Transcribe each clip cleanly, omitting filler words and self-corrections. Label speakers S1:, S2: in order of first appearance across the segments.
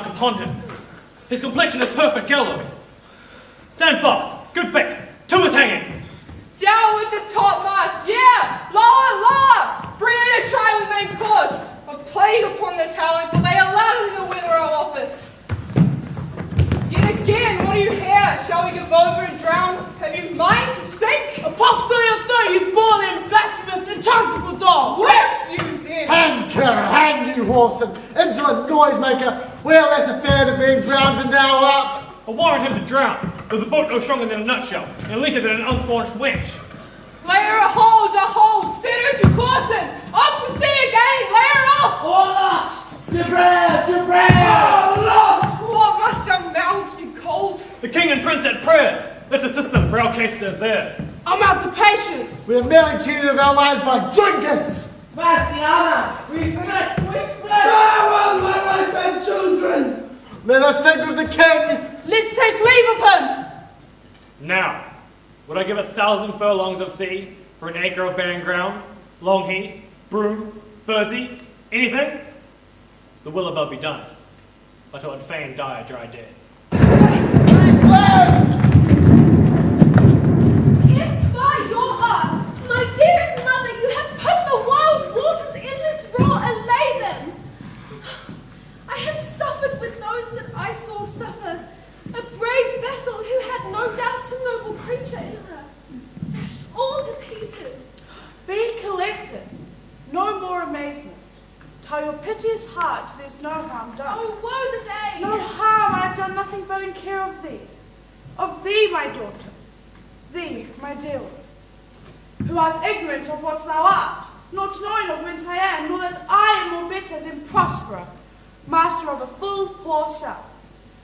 S1: Upon him. His complexion is perfect gallows. Stand fast. Good fate. Two is hanging.
S2: Down with the topmast. Yeah. Lower, lower. Bring in a try with main course. A plague upon this howling, for they are louder than the weather our office. Yet again, what do you hear? Shall we give over and drown? Have you mind to sink?
S3: A pox on your throat, you boiling, blasphemous, inchangeable dog!
S2: Whip you then!
S4: Hang, killer, hang, you whoreson, insolent noisemaker! We're less afraid of being drowned than thou art!
S1: I warrant him to drown, with a boat no stronger than a nutshell, and leaker than an unspaunched wench.
S2: Lay her a hold, set her to courses! Off to sea again, lay her off!
S3: All lost! De brave!
S2: Oh, lost! What must our mouths be cold?
S1: The king and prince at prayers. Let's assist them, for our case as theirs.
S3: I'm out of patience!
S4: We have merely cheated of our lives by drunkards!
S3: Vacianas! We split! Farewell, my wife and children!
S4: Let us sing with the king!
S3: Let's take leave of him!
S1: Now, would I give 1,000 furlongs of sea for an acre of barren ground, long heath, broom, furzy, anything? The will above be done, but I would fain die a dry death.
S4: Please left!
S5: If by your art, my dearest mother, you have put the wild waters in this roar and lay them, I have suffered with those that I saw suffer. A brave vessel who had no doubt some noble creature in her, dashed all to pieces.
S3: Be collected. No more amazement. Tell your piteous hearts there's no harm done.
S5: Oh, woe the day!
S3: No harm, I have done nothing but in care of thee. Of thee, my daughter. Thee, my dear one. Who art ignorant of what thou art, not knowing of whence I am, nor that I am more better than Prospero, master of a full poor self,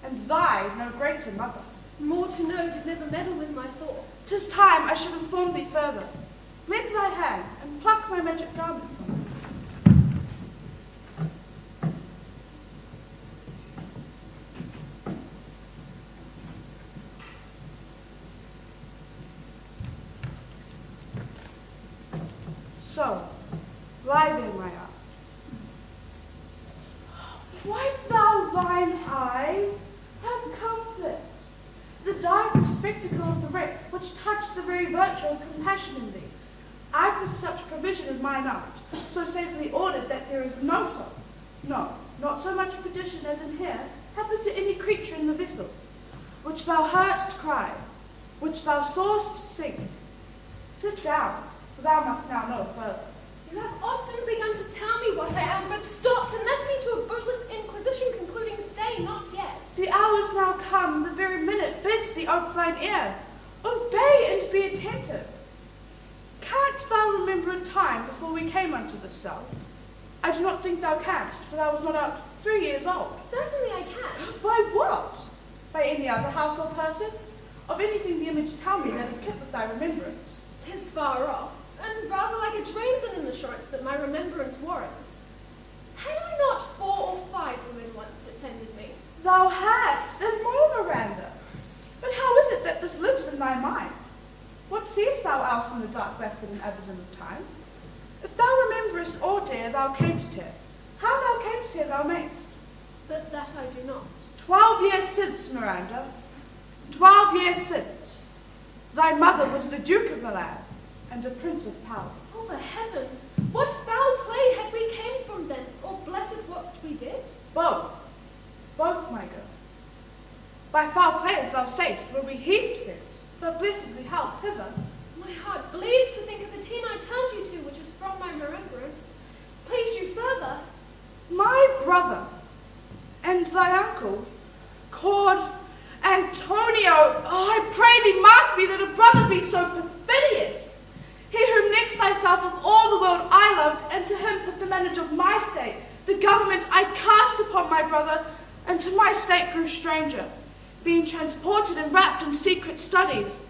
S3: and thy no greater mother.
S5: More to know did never meddle with my thoughts.
S3: 'Tis time I should inform thee further. Lend thy hand, and pluck my magic garment from me. So, lie there, my art. Wipe thou thine eyes, have comfort. The direful spectacle of the wreck, which touched the very virtue of compassion in thee, I've with such provision of mine art, so safely ordered that there is no soul, no, not so much perdition as in here, happen to any creature in the vessel, which thou heardst cry, which thou sawest sing. Sit down, for thou must now know further.
S5: You have often begun to tell me what I am, but stopped and left me to a bootless inquisition concluding stay not yet.
S3: The hour's now come, the very minute bids thee ope thine ear. Obey and be attentive. Canst thou remember a time before we came unto this cell? I do not think thou canst, for thou was not out 3 years old.
S5: Certainly I can.
S3: By what? By any other household person? Of anything the image tell me that it kept with thy remembrance.
S5: 'Tis far off, and rather like a dream than an assurance that my remembrance warrants. Had I not 4 or 5 women once that tended me?
S3: Thou hadst, and more, Miranda. But how is it that this lives in thy mind? What what seest thou else in the dark backward and abysm of time? If thou rememberest aught ere thou camest here, how thou camest here thou mayst.
S5: But that I do not.
S3: 12 years since, Miranda, 12 years since, thy mother was the Duke of Milan and a prince of power.
S5: Oh, the heavens! What foul play had we came from thence, or blessed whatst we did?
S3: Both, my girl. By foul play, as thou say'st, were we heaped thence, but blessedly helped hither.
S5: My heart bleeds to think of the teen I turned you to, which is from my remembrance. Please you further.
S3: My brother and thy uncle, called Antonio, I pray thee mark me that a brother be so perfidious. He whom next thyself of all the world I loved, and to him put the manage of my state, the government I cast upon my brother, and to my state grew stranger, being transported and wrapped in secret studies.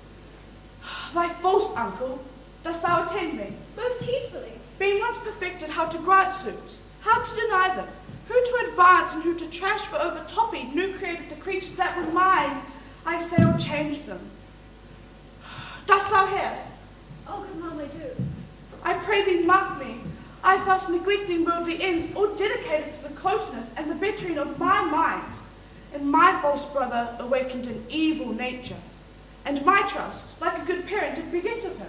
S3: Thy false uncle, dost thou attend me?
S5: Most heedfully.
S3: Being once perfected how to grant suits, how to deny them, who to advance and who to trash for overtopping, new created the creatures that were mine, I say or change them. Dost thou hear?
S5: Oh, good ma'am, I do.
S3: I pray thee mark me, I thus neglecting worldly ends, or dedicated to the closeness and the bettering of my mind, and my false brother awakened an evil nature, and my trust, like a good parent, did beget of him.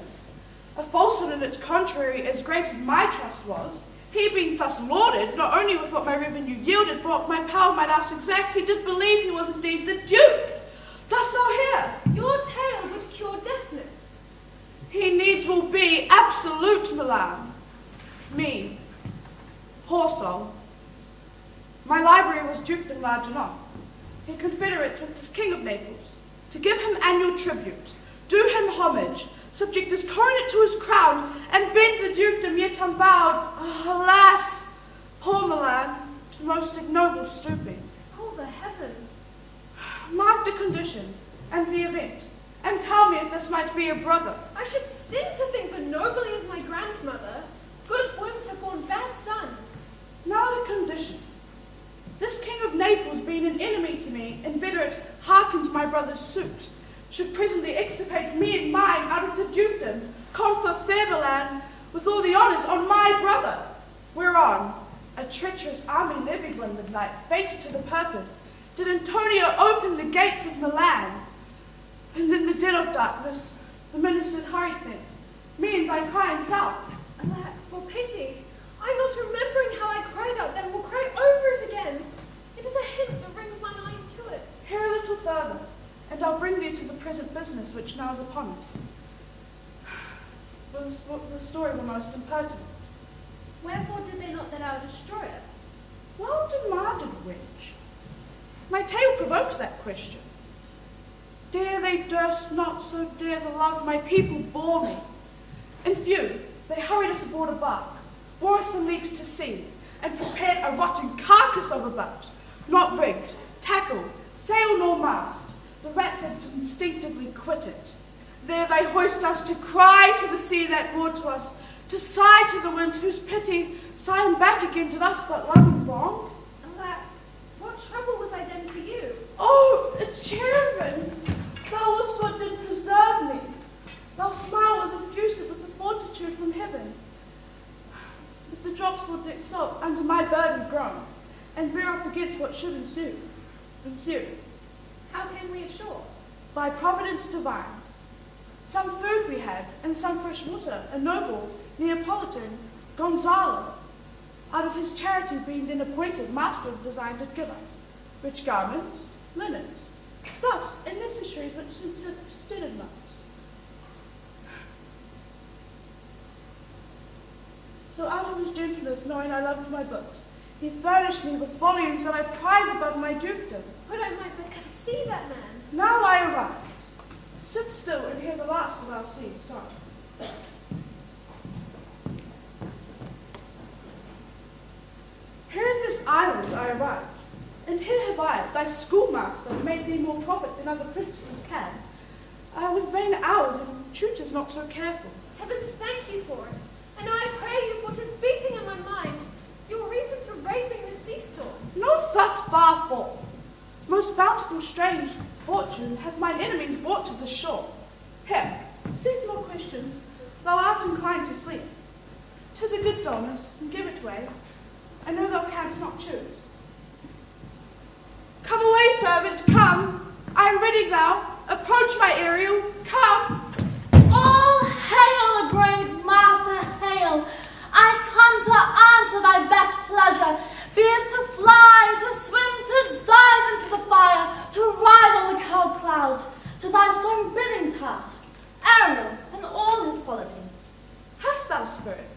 S3: A falsehood in its contrary as great as my trust was, he being thus lauded, not only with what my revenue yielded, but what my power might ask exact, he did believe he was indeed the Duke. Dost thou hear?
S5: Your tale would cure deafness.
S3: He needs will be absolute, Milan. Me, poor soul. My library was dukedom large enough, in confederate with this King of Naples, to give him annual tribute, do him homage, subject his coronet to his crown, and bend the dukedom yet unbowed. Alas, poor Milan, to most ignoble stooping.
S5: Oh, the heavens!
S3: Mark the condition and the event, and tell me if this might be a brother.
S5: I should sin to think but nobly of my grandmother. Good wombs have borne bad sons.
S3: Now the condition. This King of Naples, being an enemy to me, inveterate hearkens my brother's suit, should presently extirpate me and mine out of the dukedom, confer fair Milan with all the honours on my brother. Whereon a treacherous army levied one midnight, fated to the purpose, did Antonio open the gates of Milan. And in the dead of darkness, the ministers hurried thence, me and thy kind self.
S5: Alack, for pity! I'm not remembering how I cried out then, will cry over it again. It is a hint that brings mine eyes to it.
S3: Hear a little further, and I'll bring thee to the present business which now is upon us. Was the story the most impertinent?
S5: Wherefore did they not that hour destroy us?
S3: Well demanded, wench. My tale provokes that question. Dare they durst not so dare the love my people bore me. In few, they hurried us aboard a bark, bore us some leagues to sea, and prepared a rotten carcass of a boat, not rigged, tackle, sail nor mast. The rats had instinctively quitted. There they hoist us to cry to the sea that roared to us, to sigh to the wind whose pity, sighing back again did us but loving wrong.
S5: Alack, what trouble was I then to you?
S3: Oh, a cherubim, thou wast what did preserve me. Thy smile was effusive with the fortitude from heaven. With the drops will dick salt under my burden grown, and bear up against what should ensue.
S5: How came we ashore?
S3: By providence divine. Some food we had, and some fresh water, a noble Neapolitan, Gonzalo, out of his charity being then appointed master of design, did give us rich garments, linens, stuffs, and necessaries which steaded us. So out of his gentleness, knowing I loved my books, he furnished me with volumes that I prize above my dukedom.
S5: Would I might but ever see that man.
S3: Now I arrive. Sit still and hear the last of our sea song. Here in this island I arrived, and here have I, thy schoolmaster, made thee more profit than other princesses can, with vain hours and tutors not so careful.
S5: Heavens thank you for it. And now I pray you for 'tis beating in my mind your reason for raising this sea storm.
S3: Not thus far forth. Most bountiful strange fortune hath mine enemies brought to the shore. Here, seize more provisions, thou art inclined to sleep. 'Tis a good dullness, and give it way. I know thou canst not choose. Come away, servant, come. I am ready now. Approach, my Ariel, come.
S5: All hail, great master, hail. I come to answer thy best pleasure, be it to fly, to swim, to dive into the fire, to ride on the cold clouds, to thy strong bidding task, Ariel and all his quality.
S3: Hast thou, spirit,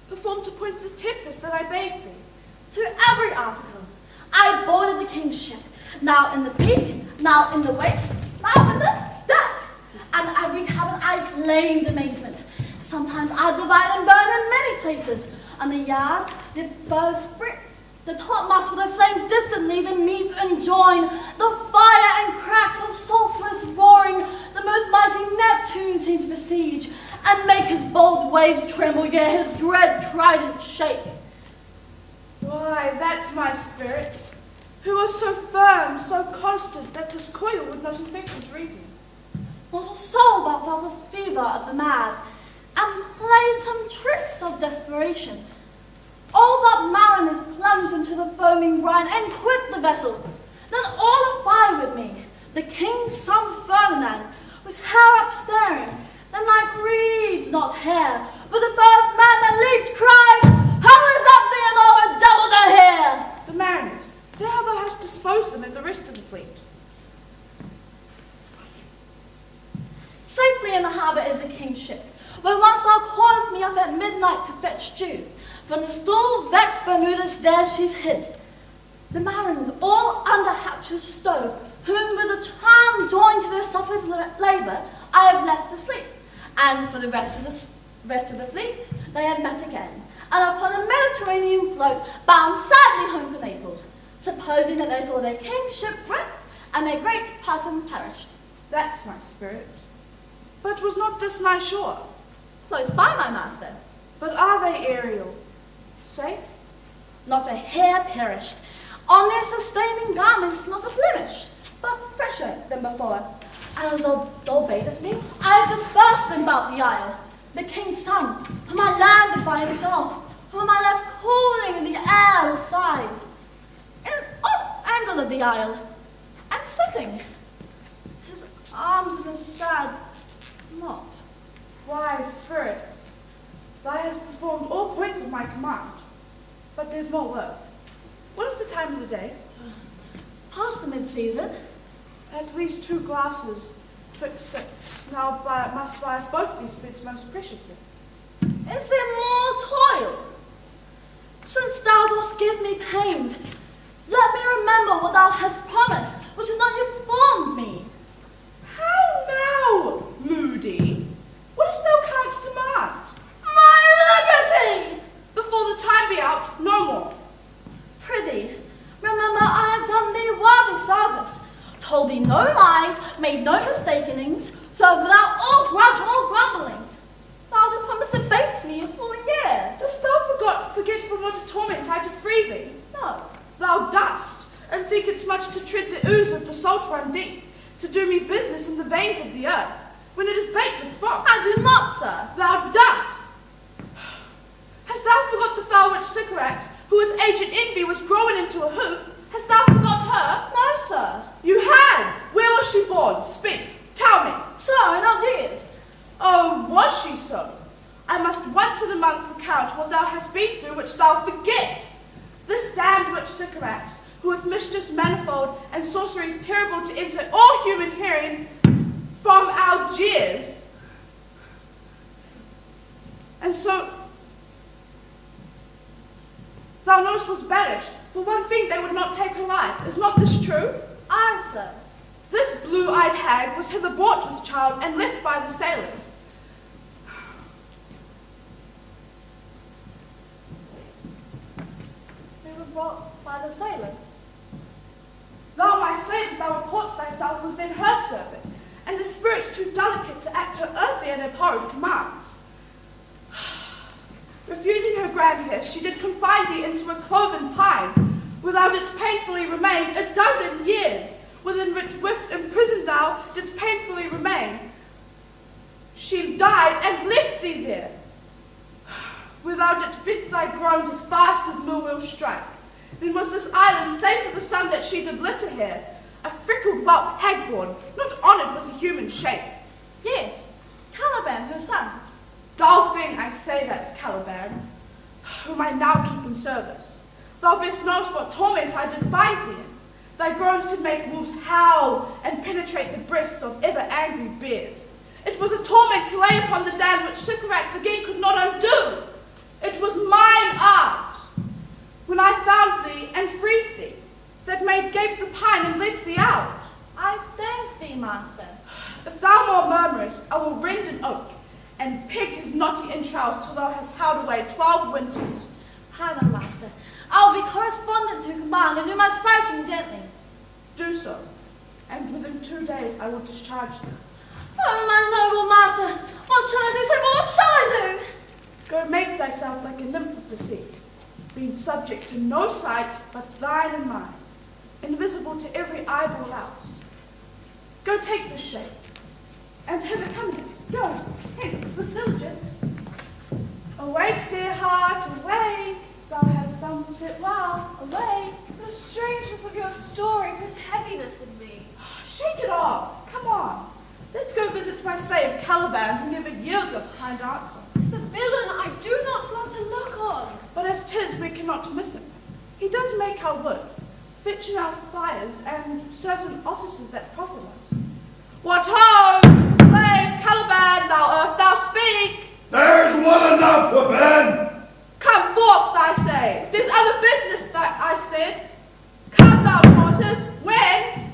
S3: performed to point the tempest that I bade thee?
S5: To every article, I boarded the king's ship, now in the peak, now in the waist, now in the deck, and every cabin I flamed amazement. Sometimes I divide and burn in many places. On the yards, the bowsprit, the topmast would have flamed distantly than me to enjoin. The fire and cracks of sulphurous roaring, the most mighty Neptune seemed to besiege, and make his bold waves tremble, yea, his dread trident shake.
S3: Why, that's my spirit, who was so firm, so constant, that this coil would not infect his reason.
S5: Not a soul but felt a fever of the mad, and played some tricks of desperation. All but mariners plunged into the foaming brine and quit the vessel. Then all afire with me, the king's son Ferdinand, with hair upstaring, then like reeds, not hair, but the first man that leaped cried, "Hell is up thee and all the devils are here!"
S3: The mariners, see how thou hast disposed them in the rest of the fleet.
S5: Safely in the harbour is the king's ship, where once thou callest me up at midnight to fetch dew. From the stall vexed Bermudas there she's hid. The mariners all under hatches stow, whom with a charm joined to their suffered labour I have left asleep. And for the rest of the fleet they have met again, and upon a Mediterranean float bound sadly home for Naples, supposing that they saw their king's ship wreck and their great person perished.
S3: That's my spirit. But was not this nigh shore?
S5: Close by, my master.
S3: But are they, Ariel? Safe?
S5: Not a hair perished. On their sustaining garments not a blemish, but fresher than before. And as thou badest me, I have dispersed them about the isle. The king's son, whom I landed by himself, whom I left cooling in the air with sighs, in an odd angle of the isle, and sitting, his arms in a sad knot.
S3: Why, spirit, thou hast performed all points of my command. But there's more work. What is the time of the day?
S5: Past the mid-season.
S3: At least 2 glasses, twixt 6. Now must by us both be spent most preciously.
S5: Is there more toil? Since thou dost give me pain, let me remember what thou hast promised, which is not yet performed me.
S3: How now, moody? What is thou canst demand?
S5: My liberty!
S3: Before the time be out, no more.
S5: Prithee, remember I have done thee worthy service, told thee no lies, made no mistakenings, served without all grudge or grumblings. Thou hast promised to bait me a full year.
S3: Dost thou forget from what a torment I did free thee?
S5: No.
S3: Thou dost, and think it's much to tread the ooze of the salt run deep, to do me business in the veins of the earth, when it is baked with froth.
S5: I do not, sir.
S3: Thou dost. Hast thou forgot the foul witch Sycorax, who with aged envy was growing into a hoop? Hast thou forgot her?
S5: No, sir.
S3: You had. Where was she born? Speak. Tell me.
S5: So, in Algiers.
S3: Oh, was she so? I must once in a month recount what thou hast been through, which thou forgets. This damned witch Sycorax, who with mischiefs manifold and sorceries terrible to enter all human hearing, from Algiers. And so, thou knowest was banished. For one thing, they would not take her life. Is not this true?
S5: Aye, sir.
S3: This blue-eyed hag was hither brought with child and left by the sailors.
S5: We were brought by the sailors.
S3: Thou, my slave, thou reports thyself was then her servant, and the spirit's too delicate to act her earthly and abhorred commands. Refusing her grandeur, she did confine thee into a cloven pine, without its painfully remained 12 years, within which with imprisoned thou didst painfully remain. She died and left it fits thy groans as fast as mill wheels strike. Then was this island safe for the sun that she did litter here, a freckled whelp hagborn, not honoured with a human shape.
S6: Yes, Caliban, her son.
S3: Dull thing I say that, Caliban, whom I now keep in service. Thou best knowest what torment I did find thee in. Thy groans did make wolves howl and penetrate the breasts of ever angry bears. It was a torment to lay upon the dam which Sycorax again could not undo. It was mine art, when I found thee and freed thee, that made gape the pine and let thee out.
S6: I thank thee, master.
S3: If thou more murmurest, I will rend an oak, and peg his knotty entrails till thou hast howled away 12 winters.
S6: Pardon, master. I'll be correspondent to command, and you must write him gently.
S3: Do so, and within 2 days I will discharge thee.
S6: Oh, my noble master, what shall I do, say, what shall I do?
S3: Go make thyself like a nymph of the sea, being subject to no sight but thine and mine, invisible to every eyeball else. Go take this shape, and hither come thee. Go, hence, with diligence. Awake, dear heart, awake, thou hast thumped it well, awake.
S5: The strangeness of your story put heaviness in me.
S3: Shake it off, come on. Let's go visit my slave Caliban, who never yields us kind answer.
S5: 'Tis a villain I do not love to look on.
S3: But as 'tis, we cannot miss him. He does make our wood, fetch in our fires, and serves in offices that profit us. What ho, slave Caliban, thou speak.
S7: There's one enough within.
S3: Come forth, I say. There's other business, that I said. Come, thou tortoise, when?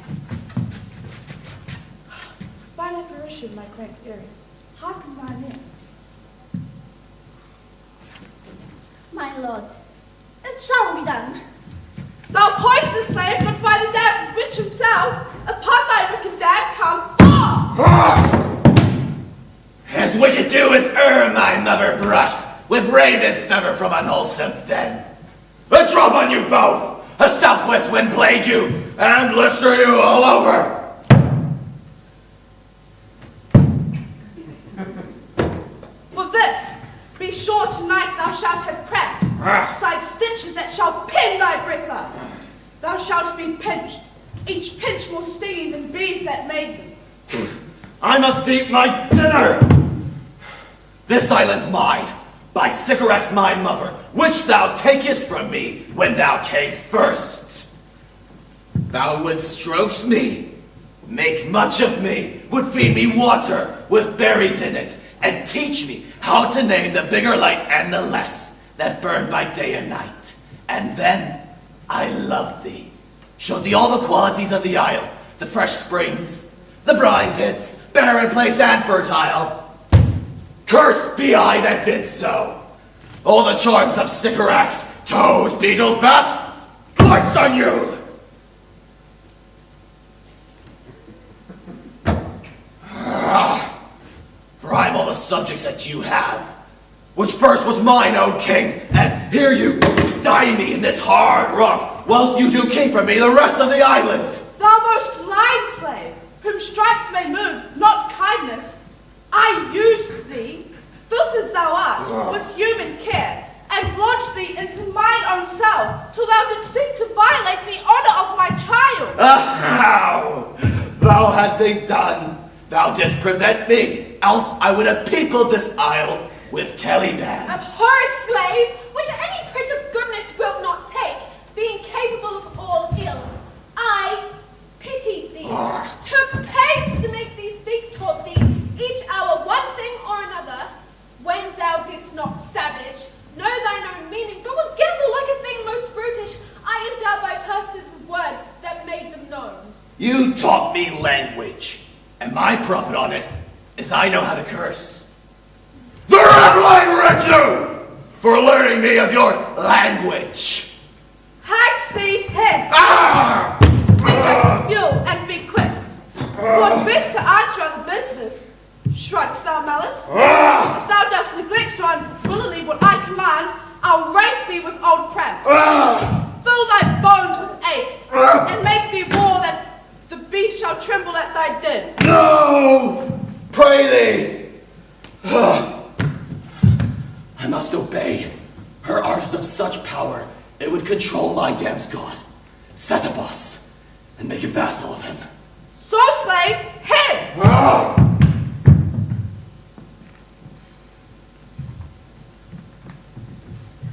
S3: Thine apparition, my quaint Ariel, hearken thine ear.
S6: My lord, it shall be done.
S3: Thou poisonous slave, not by the damned witch himself. Upon thy wicked dam, come forth!
S7: As wicked do as my mother brushed with raven's feather from unwholesome fen. A drop on you both, a southwest wind plague you, and blister you all over.
S3: For this, be sure tonight thou shalt have cramps, side stitches that shall pin thy breath up. Thou shalt be pinched, each pinch more stinging than bees that made thee.
S7: I must eat my dinner. This island's mine, by Sycorax my mother, which thou takest from me when thou camest first. Thou wouldst strokes me, make much of me, would feed me water with berries in it, and teach me how to name the bigger light and the less that burn by day and night. And then I loved thee, showed thee all the qualities of the isle, the fresh springs, the brine pits, barren place and fertile. Cursed be I that did so. All the charms of Sycorax, toads, beetles, bats, lights on you. For I'm all the subjects that you have, which first was mine, O king, and here you stye me in this hard rock, whilst you do keep from me the rest of the island.
S3: Thou most lying slave, whom stripes may move, not kindness, I used thee, filth as thou art, with human care, and launched thee into mine own cell, till thou didst seek to violate the honor of my child.
S7: How? Thou had been done. Thou didst prevent me, else I would have peopled this isle with Calibans.
S5: Abhorred slave, which any prince of goodness will not take, being capable of all ill. I pitied thee, took pains to make thee speak, taught thee each hour one thing or another. When thou didst not savage, know thine own meaning, but would gamble like a thing most brutish, I endowed thy purposes with words that made them known.
S7: You taught me language, and my profit on it is I know how to curse. The red light read you for learning me of your language.
S3: Hagsy head,
S7: Ah!
S3: just fuel and be quick. What best to answer of the business? Shrugs thou malice? If thou dost neglect to unwillingly what I command, I'll rape thee with old cramps. Fill thy bones with aches, and make thee roar that the beast shall tremble at thy din.
S7: No! Pray thee! I must obey. Her art is of such power, it would control my damned god, Setebos, and make a vassal of him.
S3: So, slave, head!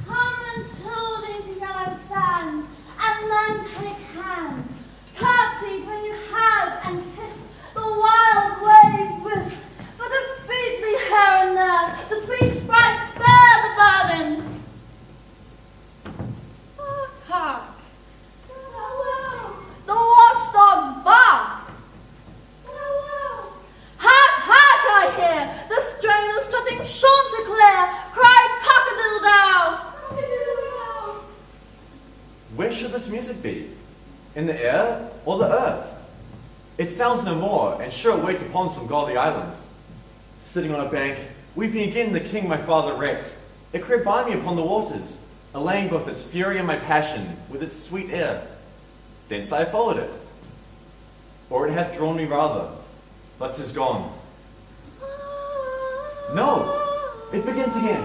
S6: Come until these yellow sands, and then take hands. Curtsy when you have, and kiss the wild waves whisk. For the featly here and there, the sweet sprites bear the burden. Hark! The watchdogs bark. Hark, hark, I hear the strainers strutting chanticleer cry cock-a-doodle-dow.
S8: Where should this music be? In the air or the earth? It sounds no more, and sure it waits upon some godly island. Sitting on a bank, weeping again the king my father wrecked, it crept by me upon the waters, allaying both its fury and my passion with its sweet air. Thence I followed it. Or it hath drawn me rather, but 'tis gone. No, it begins again.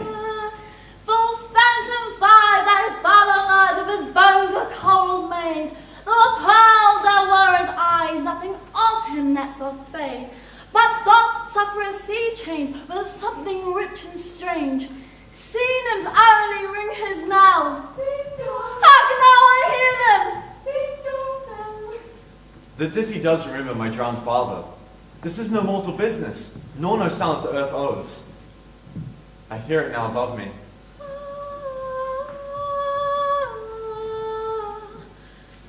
S6: For phantom fire thy father lies of his bones a coral made. Though pearls there were his eyes, nothing of him that doth fade, but doth suffer a sea change with something rich and strange. Sea nymphs hourly ring his knell. Hark now, I hear them.
S8: The ditty does remember my drowned father. This is no mortal business, nor no sound the earth owes. I hear it now above me.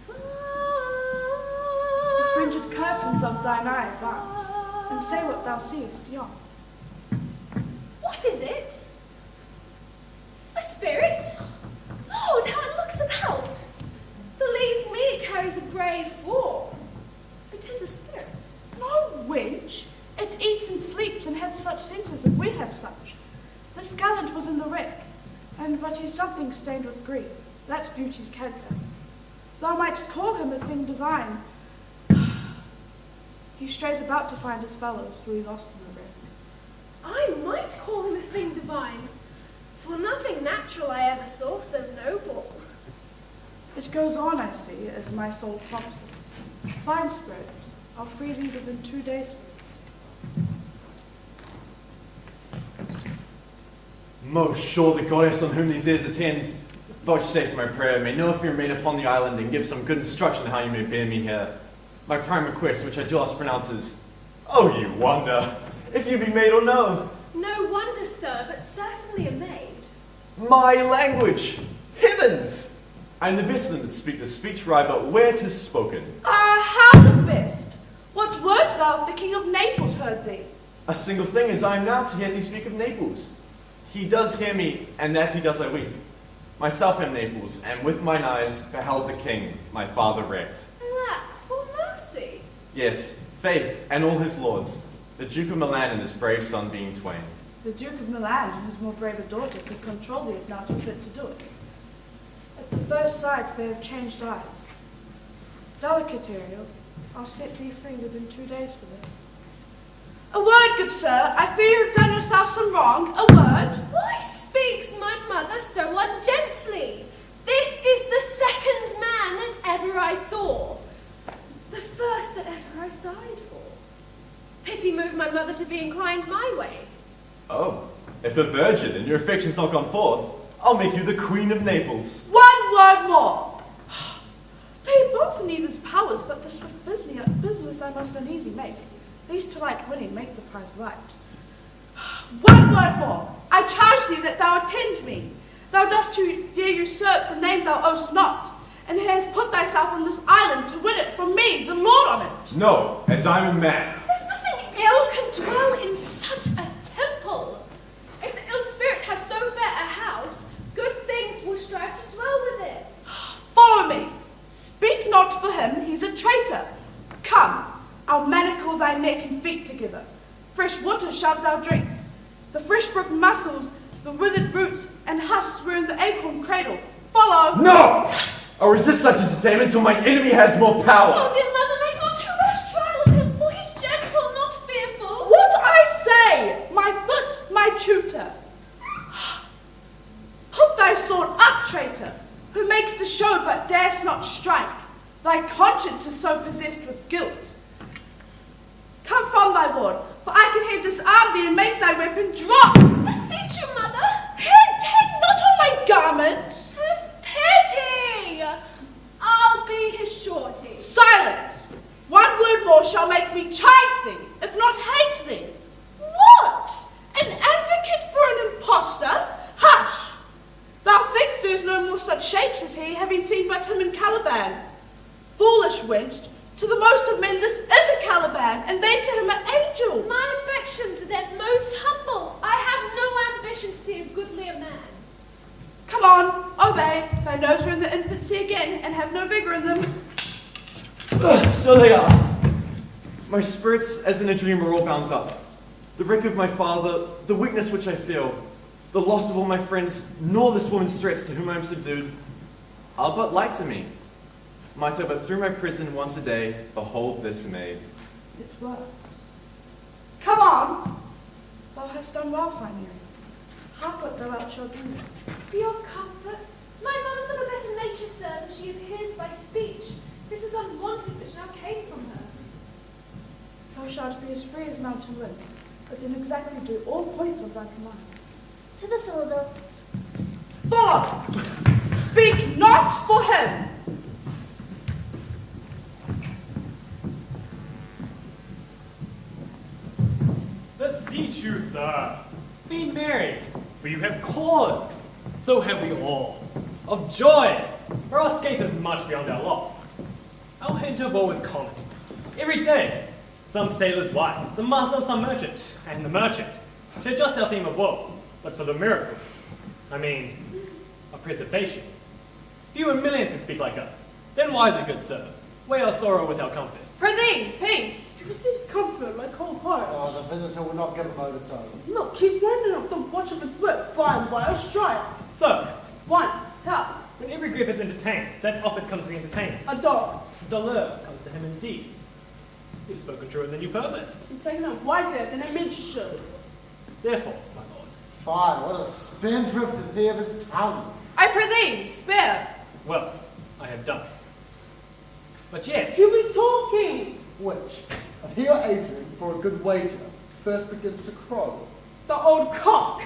S3: The fringed curtains of thine eye advance, and say what thou seest yon.
S5: What is it? A spirit? Lord, how it looks about! Believe me, it carries a brave form. It is a spirit.
S3: No wench. It eats and sleeps and has such senses if we have such. This gallant was in the wreck, and but he's something stained with grief. That's beauty's canker. Thou mightst call him a thing divine. He strays about to find his fellows who he lost in the wreck.
S5: I might call him a thing divine, for nothing natural I ever saw so noble.
S3: It goes on, I see, as my soul prompts it. Fine spirit, I'll free thee within 2 days for this.
S8: Most sure the goddess on whom these ears attend, vouchsafe my prayer, may know if you remain upon the island and give some good instruction how you may bear me here. My prime request, which I just pronounce is, oh, you wonder, if you be maid or no.
S5: No wonder, sir, but certainly a maid.
S8: My language! Heavens! I am the best of them that speak the speech right, but where 'tis spoken.
S3: Ah, how the best! What words thou if the King of Naples heard thee?
S8: A single thing is I am now to hear thee speak of Naples. He does hear me, and that he does I weep. Myself am Naples, and with mine eyes beheld the king, my father wrecked.
S5: Alack, for mercy!
S8: Yes, faith, and all his lords, the Duke of Milan and his brave son being twain.
S3: The Duke of Milan and his more braver daughter could control thee if not fit to do it. At the first sight they have changed eyes. Delicate, Ariel, I'll set thee free within 2 days for this. A word, good sir. I fear you have done yourself some wrong. A word.
S5: Why speaks my mother so ungently? This is the second man that ever I saw. The first that ever I sighed for. Pity moved my mother to be inclined my way.
S8: Oh, if a virgin and your affection's not gone forth, I'll make you the Queen of Naples.
S3: 1 word more. They both need his powers, but the swift business I must uneasy make. Least to light winning, make the prize light. 1 word more. I charge thee that thou attend me. Thou dost here usurp the name thou owest not, and hast put thyself on this island to win it from me, the lord on it.
S8: No, as I'm a man.
S5: There's nothing ill can dwell in such a temple. If the ill spirit have so fair a house, good things will strive to dwell with it.
S3: Follow me. Speak not for him, he's a traitor. Come, I'll manacle thy neck and feet together. Fresh water shalt thou drink. The fresh brook mussels, the withered roots, and husks were in the acorn cradle. Follow!
S8: No! I'll resist such entertainment till my enemy has more power.
S5: Oh, dear mother, make not too rash trial of him, for he's gentle, not fearful.
S3: What I say, my foot, my tutor. Put thy sword traitor, who makes the show but dares not strike. Thy conscience is so possessed with guilt. Come from thy ward, for I can here disarm thee and make thy weapon drop.
S5: Beseech you, mother.
S3: Take not on my garments.
S5: Have pity. I'll be his shorty.
S3: Silence! One word more shall make me chide thee, if not hate thee. What? An advocate for an impostor? Hush! Thou thinkst there's no more such shapes as he, having seen but him in Caliban. Foolish wench, to the most of men this is a Caliban, and they to him are angels.
S5: My affections are that most humble. I have no ambition to see a goodlier man.
S3: Come on, obey. Thy nerves are in the infancy again, and have no vigour in them.
S8: So they are. My spirits, as in a dream, are all bound up. The wreck of my father, the weakness which I feel, the loss of all my friends, nor this woman's threats to whom I am subdued, are but light to me. Might I but through my prison once a day behold this maid.
S3: It works. Come on. Thou hast done well, fine Mary. Hark what thou art shalt do.
S5: Be of comfort. My mother's of a better nature, sir, than she appears by speech. This is unwonted which now came from her.
S3: Thou shalt be as free as mountain wind, but then exactly do all points of thy command.
S6: To the syllable.
S3: Follow! Speak not for him!
S1: Beseech you, sir, be merry, for you have cause, so have we all, of joy, for our escape is much beyond our loss. Our hint of woe is common. Every day, some sailor's wife, the master of some merchant, and the merchant, share just our theme of woe, but for the miracle, I mean, of preservation. Few in millions can speak like us. Then why is it, good sir, weigh our sorrow with our comfort?
S2: Prithee, peace.
S3: He receives comfort, my cold heart.
S4: Oh, the visitor will not give him over so.
S3: Look, he's winding up the watch of his whip, by and by, a strike.
S1: So,
S3: One, tap,
S1: when every grief is entertained, that's offered comes to the entertainer.
S3: a dog.
S1: Dollar comes to him indeed. You've spoken truer than you purposed.
S3: He's taken up wiser than I meant you should.
S1: Therefore, my lord,
S4: Fine, what a spendthrift is he of his tongue.
S2: I prithee, spare.
S1: well, I have done. But yet,
S3: He'll be talking.
S4: Which, if he or Adrian for a good wager, first begins to crow.
S3: The old cock.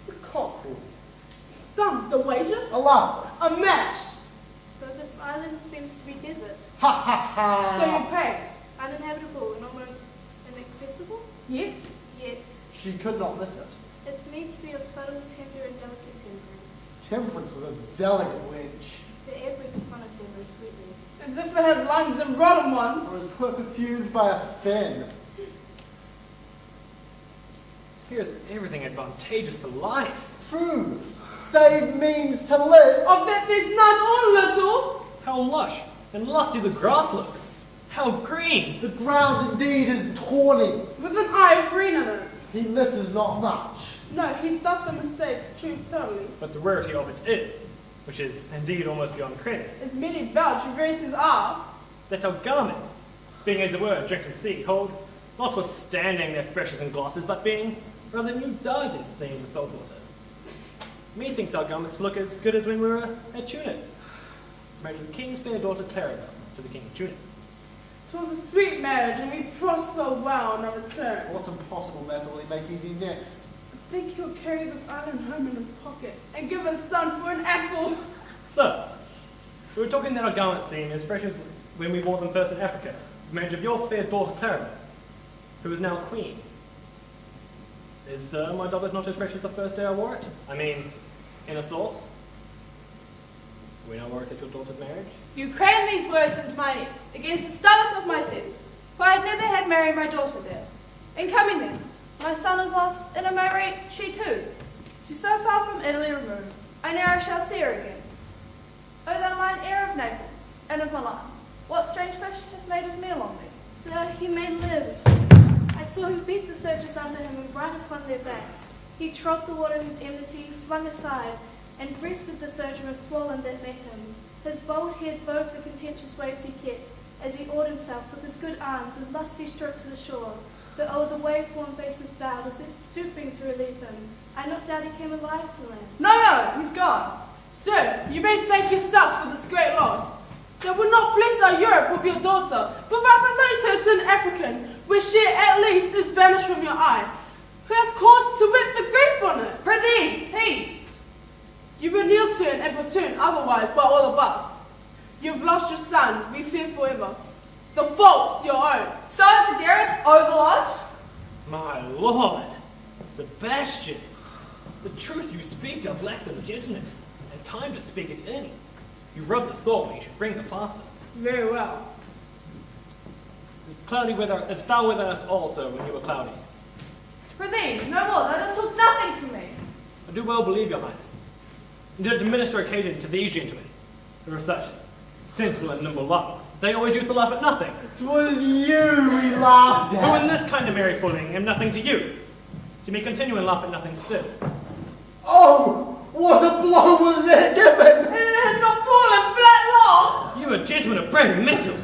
S3: The cock. Thumb, the wager.
S4: A laughter.
S3: A match.
S9: Though this island seems to be desert,
S4: Ha ha
S3: So you
S4: ha!
S3: pay.
S9: uninhabitable and almost inaccessible,
S3: Yet,
S9: yet
S4: She could not miss it.
S9: its needs to be of subtle, tender, and delicate temperance.
S4: Temperance was a delicate wench.
S9: The air breathes upon us here very sweetly.
S3: as if it had lungs and rotten ones.
S4: Or as twere perfumed by a fen.
S1: here's everything advantageous to life.
S4: True. Save means to live.
S3: Of that there's none or little.
S1: How lush and lusty the grass looks. How green.
S4: The ground indeed is tawny.
S3: With an eye of green in it.
S4: He misses not much.
S3: No, he doth the mistake, true totally.
S1: But the rarity of it is, which is indeed almost beyond credit,
S3: As many vouch who graces are.
S1: that our garments, being as they were drenched in sea, hold, notwithstanding their freshness and glosses, but being rather new dyed than stained with salt water. Methinks our garments look as good as when we were at Tunis, married to the king's fair daughter Clara, to the king of Tunis.
S3: 'Twas a sweet marriage, and we prosper well on our return.
S4: What impossible matter will he make easy next?
S3: I think he'll carry this island home in his pocket and give his son for an apple.
S1: So, we were talking that our garments seem as fresh as when we wore them first in Africa, the marriage of your fair daughter Clara, who is now queen. Is my doublet not as fresh as the first day I wore it? I mean, in assault? When I wore it at your daughter's marriage?
S2: You cram these words into my ears, against the stomach of my sense, for I had never had married my daughter there. In coming thence, my son is lost, and at my rate, she too. She's so far from Italy removed, I ne'er shall see her again. O thou mine heir of Naples, and of Milan, what strange fish hath made his meal on thee?
S9: Sir, he may live. I saw him beat the soldiers under him and right upon their backs. He trod the water whose enmity flung aside, and breasted the soldier of swollen that met him. His bold head bove the contentious waves he kept, as he oared himself with his good arms and lusty stroke to the shore. But o'er the wave-worn faces bowed, as if stooping to relieve him. I not doubt he came alive to land.
S2: No, he's gone.
S3: Sir, you may thank yourself for this great loss. That would not bless our Europe with your daughter, but rather lose her to an African, where she at least is banished from your eye, who hath cause to wit the grief on it.
S2: Prithee, peace.
S3: You will kneel to and platoon otherwise by all of us. You've lost your son, we fear forever. The fault's your own.
S2: So, Sedaris, over the loss?
S1: My lord, Sebastian, the truth you speak of lacks of gentleness, and time to speak it any. You rub the sore when you should bring the plaster.
S3: Very well.
S1: It's foul weather us also when you were cloudy.
S2: Prithee, no more, let us talk nothing to me.
S1: I do well believe, your highness. And to administer occasion to these gentlemen, who are such sensible and nimble larks, they always used to laugh at nothing.
S4: 'Twas you we laughed
S1: Who in
S4: at.
S1: this kind of merry fooling am nothing to you. So you may continue and laugh at nothing still.
S4: Oh, what a blow was it given!
S2: And it had not fallen flat long.
S1: You a gentleman of brave metal.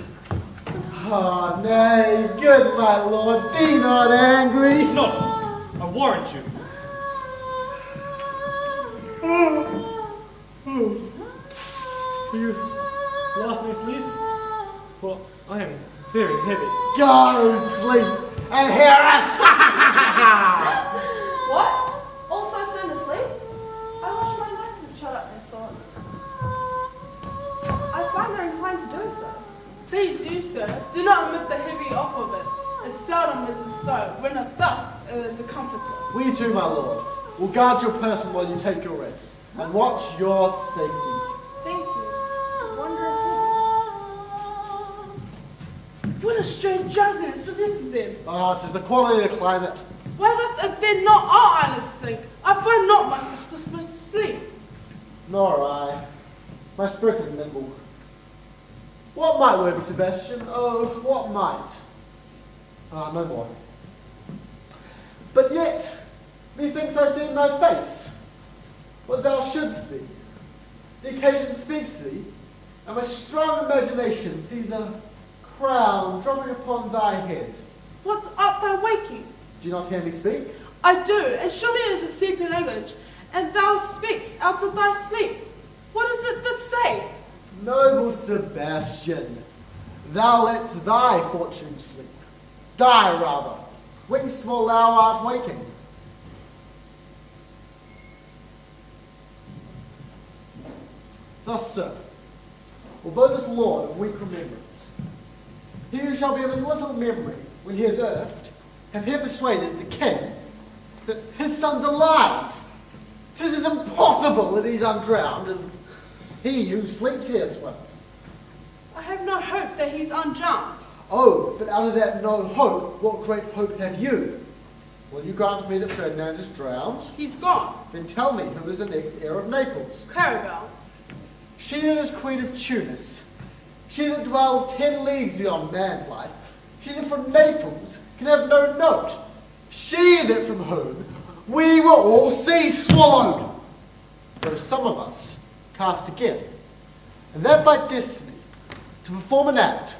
S4: Ah, nay, good my lord, be not angry.
S1: No, I warrant you. You laugh me asleep? Well, I am very heavy.
S4: Go sleep and hear us.
S3: What? All so soon asleep? I wish my knights would shut up their thoughts. I find her inclined to do so. Please do, sir. Do not omit the heavy off of it. It seldom is it so, when a thought is a comforter.
S4: We too, my lord, will guard your person while you take your rest, and watch your safety.
S3: Thank you. Wondrous city. What a strange drowsiness possesses them.
S4: Ah, 'tis the quality of the climate.
S3: Why doth then not our islands sink? I find not myself disposed to sleep.
S4: Nor I. My spirit is nimble. What might, worthy Sebastian? Oh, what might? Ah, no more. But yet, methinks I see in thy face what thou shouldst be. The occasion speaks thee, and my strong imagination sees a crown dropping upon thy head.
S3: What art thou waking?
S4: Do you not hear me speak?
S3: I do, and surely it is the secret language, and thou speakst out of thy sleep. What is it that say?
S4: Noble Sebastian, thou letst thy fortune sleep. Die rather, whence while thou art waking. Thus, sir, although this lord of weak remembrance, he who shall be of as little memory when he is earthed, have here persuaded the king that his son's alive. 'Tis as impossible that he's undrowned as he who sleeps here swims.
S3: I have no hope that he's undrowned.
S4: Oh, but out of that no hope, what great hope have you? Will you grant me that Ferdinand is drowned?
S3: He's gone.
S4: Then tell me who is the next heir of Naples.
S3: Clarabelle.
S4: She that is queen of Tunis, she that dwells 10 leagues beyond man's life, she that from Naples can have no note, she that from whom we will all see swallowed, though some of us cast again, and that by destiny, to perform an act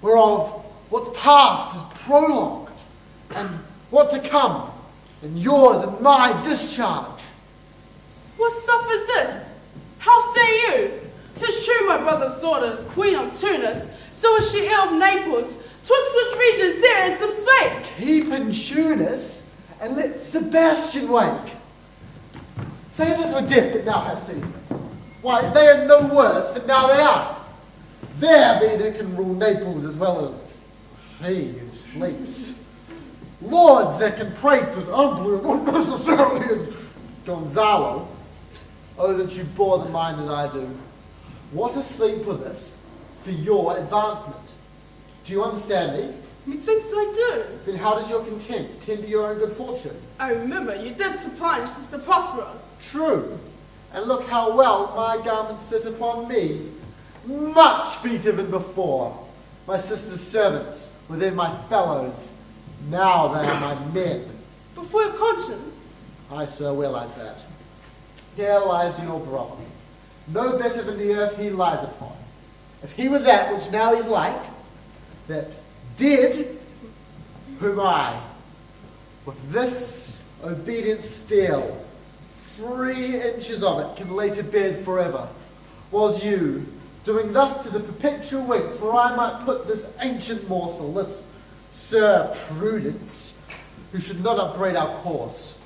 S4: whereof what's past is prologue, and what to come, and yours and my discharge.
S3: What stuff is this? How say you? 'Tis true my brother's daughter, queen of Tunis, so is she heir of Naples, twixt which regions there is some space.
S4: Keep in Tunis, and let Sebastian wake. Say this were death that now have seized them. Why, they are no worse, but now they are. There be that can rule Naples as well as he who sleeps. Lords that can prate as humbly and not necessarily as Gonzalo. Oh, that you bore the mind that I do. What a sleep with us for your advancement. Do you understand me?
S3: Methinks I do.
S4: Then how does your content tend to your own good fortune?
S3: I remember you did supply your sister Prospero.
S4: True. And look how well my garments sit upon me. Much better than before. My sister's servants were then my fellows. Now they are my men.
S3: Before your conscience.
S4: I so realize that. Here lies your brother. No better than the earth he lies upon. If he were that which now he's like, that's dead, whom I, with this obedient steel, 3 inches of it can lay to bed forever, was you, doing thus to the perpetual wait, for I might put this ancient morsel, this Sir Prudence, who should not upbraid our course.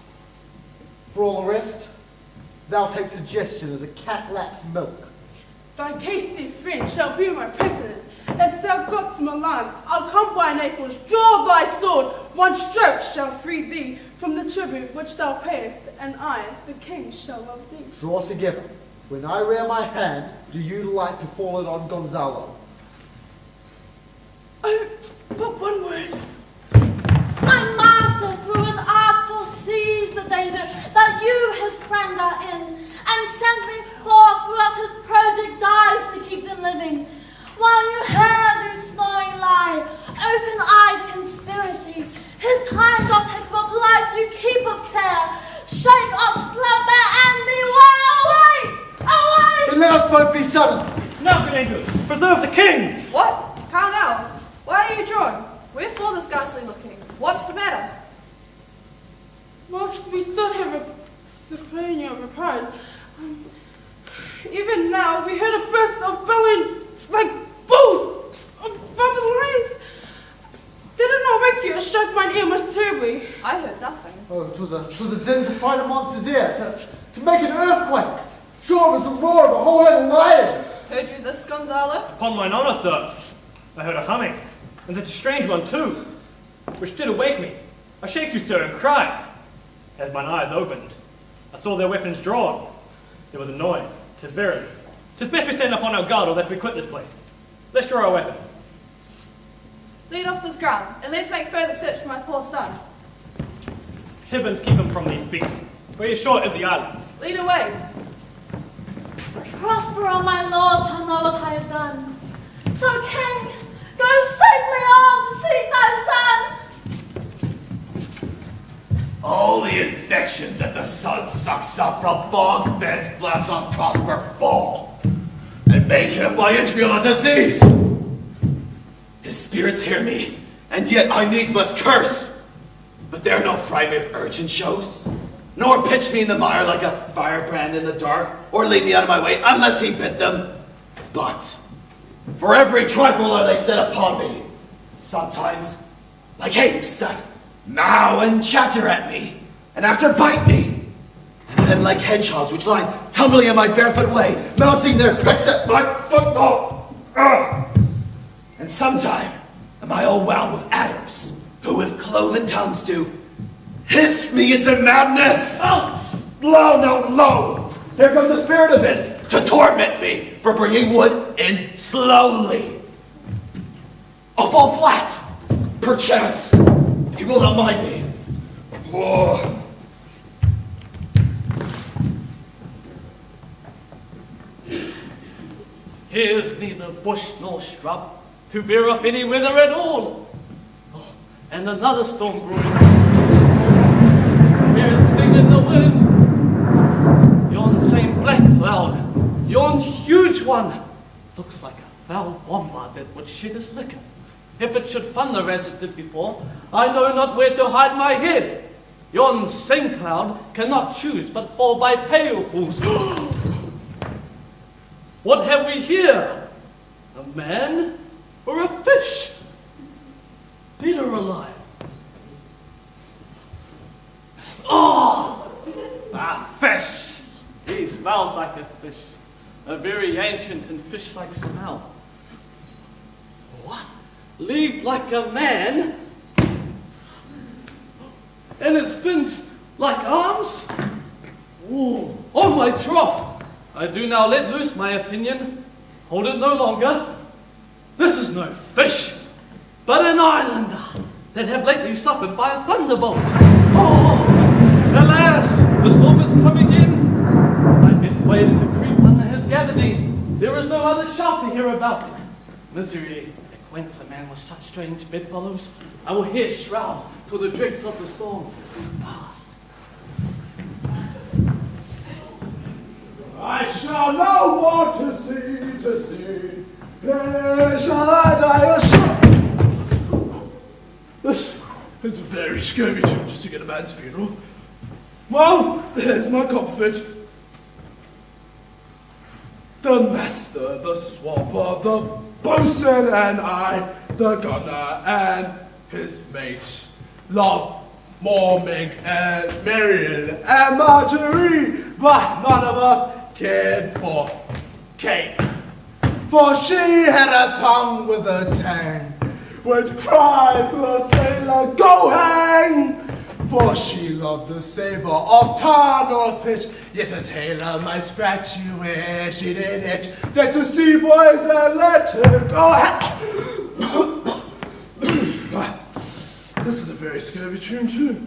S4: For all the rest, thou take suggestion as a cat laps milk.
S3: Thy tasty friend shall be my prisoner. As thou gott's Milan, I'll come by Naples, draw thy sword. One stroke shall free thee from the tribute which thou payest, and I, the king, shall love thee.
S4: Draw together. When I rear my hand, do you like to fall it on Gonzalo?
S3: Oh, but one word.
S6: My master, through his art, foresees the danger that you, his friend, are in, and sends me forth throughout his project dies to keep them living. While you hear do snoring lie, open-eyed conspiracy, his time doth take of life you keep of care. Shake off slumber and beware, away! Away!
S4: Then let us both be sudden.
S1: Now, good angels, preserve the king!
S2: What? How now? Why are you drawn? Wherefore this ghastly looking? What's the matter?
S3: Whilst we stood here supporting your repose, even now we heard a burst of bellowing like bulls from the lions. Did it not wake you or struck mine ear most terribly?
S2: I heard nothing.
S4: Oh, 'twas a din to find a monster's ear, to make an earthquake. Sure, it was the roar of a whole herd of lions.
S2: Heard you this, Gonzalo?
S1: Upon mine honor, sir, I heard a humming, and such a strange one too, which did awake me. I shaked you, sir, and cried. As mine eyes opened, I saw their weapons drawn. There was a noise. 'Tis verily. 'Tis best we stand upon our guard, or that we quit this place. Let's draw our weapons.
S2: Lead off this ground, and let's make further search for my poor son.
S1: Tibbins, keep him from these beasts, for he is short of the island.
S2: Lead away.
S6: Prospero, my lord, shall know what I have done. So, king, go safely on to seek thy son.
S7: All the infections that the sun sucks up from bogs, bends, flats on Prosper fall, and make him by Israel a disease. His spirits hear me, and yet I needs must curse. But they're no fright me if urchin shows, nor pitch me in the mire like a firebrand in the dark, or lead me out of my way unless he bid them. But for every trifle they set upon me, sometimes like apes that mow and chatter at me, and after bite me, and then like hedgehogs which lie tumbling in my barefoot way, mounting their pricks at my footfall. And sometime am I all wound with adders, who with cloven tongues do hiss me into madness. Oh, lo, no, lo! There goes a spirit of his to torment me for bringing wood in slowly. I'll fall flat, perchance. He will not mind me. Whoa.
S10: Here's neither bush nor shrub to bear up any weather at all. Oh, and another storm brewing. Hear it sing in the wind. Yon same black cloud, yon huge one, looks like a foul bombard that would shed his liquor. If it should thunder as it did before, I know not where to hide my head. Yon same cloud cannot choose but fall by pailfuls. What have we here? A man or a fish? Dead or alive? Oh! A fish! He smells like a fish. A very ancient and fish-like smell. What? Leaped like a man? And its fins like arms? Ooh, on my trough! I do now let loose my opinion. Hold it no longer. This is no fish, but an islander that have lately suffered by a thunderbolt. Oh, alas, the storm is coming in. My best way is to creep under his gabardine. There is no other shelter hereabout. Misery acquaints a man with such strange bedfellows. I will here shroud till the dregs of the storm pass.
S11: I shall no more to see. There shall I die ashore. This is very scurvy tune just to get a man's funeral. Well, here's my comfort. The master, the swabber, the boatswain, and I, the gunner, and his mate, love Morming and Marion and Marjorie, but none of us cared for Kate. For she had a tongue with a tang, would cry to a sailor, go hang! For she loved the savor of tar nor pitch, yet a tailor might scratch you where she did itch. Then to see boys and let her go This is a very scurvy tune too,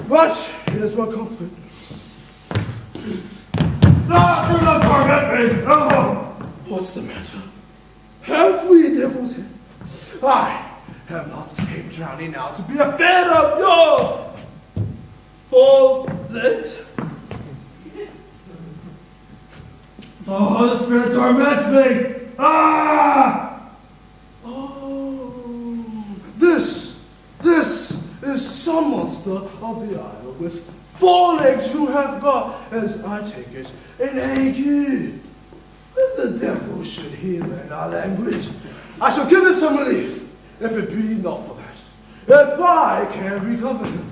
S11: but here's my comfort. Ah, do not torment me! Oh, what's the matter? Have we devils here? I have not escaped drowning now to be a fan of your 4 legs. Oh, the spirit torments me! Ah! Oh, this is some monster of the isle with 4 legs who have got, as I take it, an ague. If the devil should hear in our language, I shall give him some relief, if it be not for that. If I can recover him.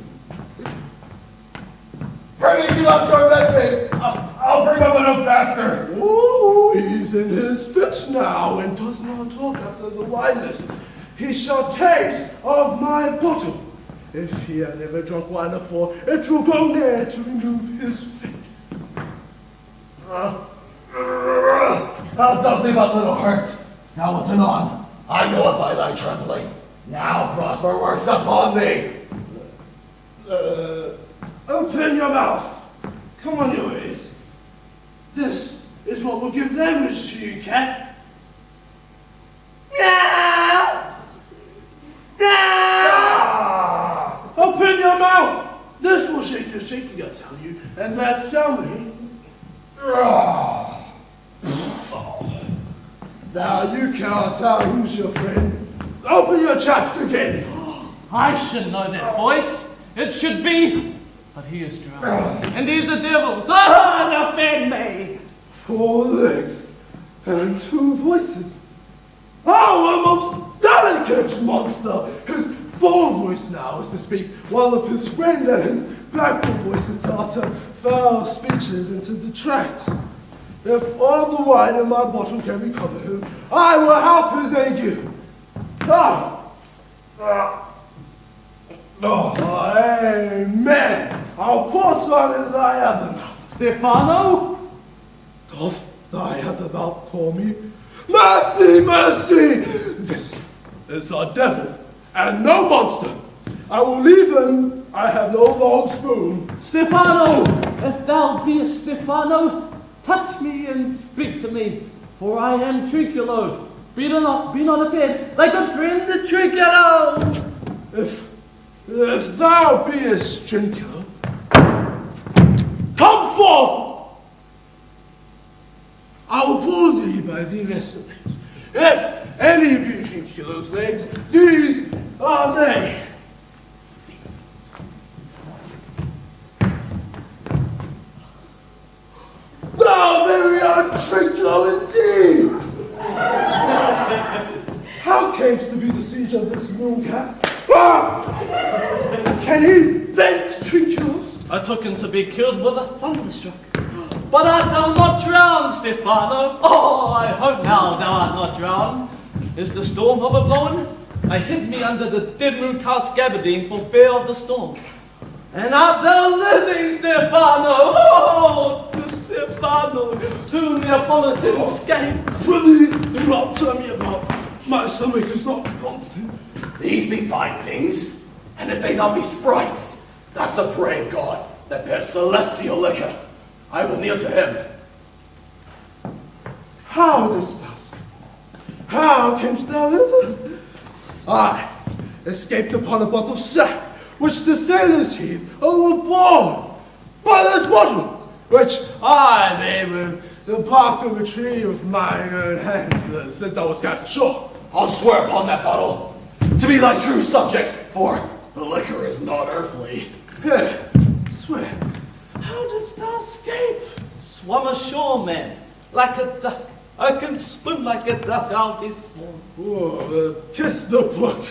S11: Bring it up, torment me! I'll bring my widow faster! Oh, he's in his fit now, and does not talk after the wisest. He shall taste of my bottle. If he had never drunk wine before, it will go near to remove his fit.
S7: Thou dost me but little hurt. Now what's anon? I know it by thy trembling. Now Prosper works upon me.
S11: Open your mouth. Come on your ways. This is what will give language to you, cat. Meow! Meow! Open your mouth. This will shake your shaking, I tell you, and that sounding. Now you cannot tell who's your friend. Open your chaps again.
S10: I should know that voice. It should be, but he is drowned. And these are devils. Ah, defend me.
S11: 4 legs and 2 voices. Oh, a most delicate monster! His voice now is to speak, while of his friend and his backward voice is to utter foul speeches and to detract. If all the wine in my bottle can recover him, I will help his ague. Amen. I'll pour some in thy other mouth.
S10: Stefano?
S11: Doth thy other mouth call me? Mercy, mercy! This is a devil, and no monster. I will leave him. I have no long spoon.
S10: Stefano! If thou beest Stefano, touch me and speak to me, for I am Trinculo. Be not offended, like a friend the Trinculo!
S11: If thou beest Trinculo, come forth! I will pull thee by the lesser legs. If any be Trinculo's legs, these are they. Thou very untrinculo indeed! How camest to be the siege of this room, cat? Can he vent trinculos?
S10: I took him to be killed with a thunderstruck. But art thou not drowned, Stefano? Oh, I hope now thou art not drowned. Is the storm overblown? I hid me under the dead moon cast gabardine for fear of the storm. And art thou living, Stefano? Oh, the Stefano, whom Neapolitans escaped.
S11: Prithee, do not tell me about. My stomach is not constant.
S7: These be fine things, and if they not be sprites, that's a brave god that bears celestial liquor. I will kneel to him.
S11: How dost thou speak? How camest thou hither? I escaped upon a bottle sack, which the sailors heaved overboard by this bottle, which I named the bark of a tree with mine own hands since I was cast ashore.
S7: I'll swear upon that bottle to be thy true subject, for the liquor is not earthly.
S11: Here, swear.
S10: thou escape? Swam ashore, man, like a duck. I can swim like a duck out this morning.
S11: Oh, kiss the book.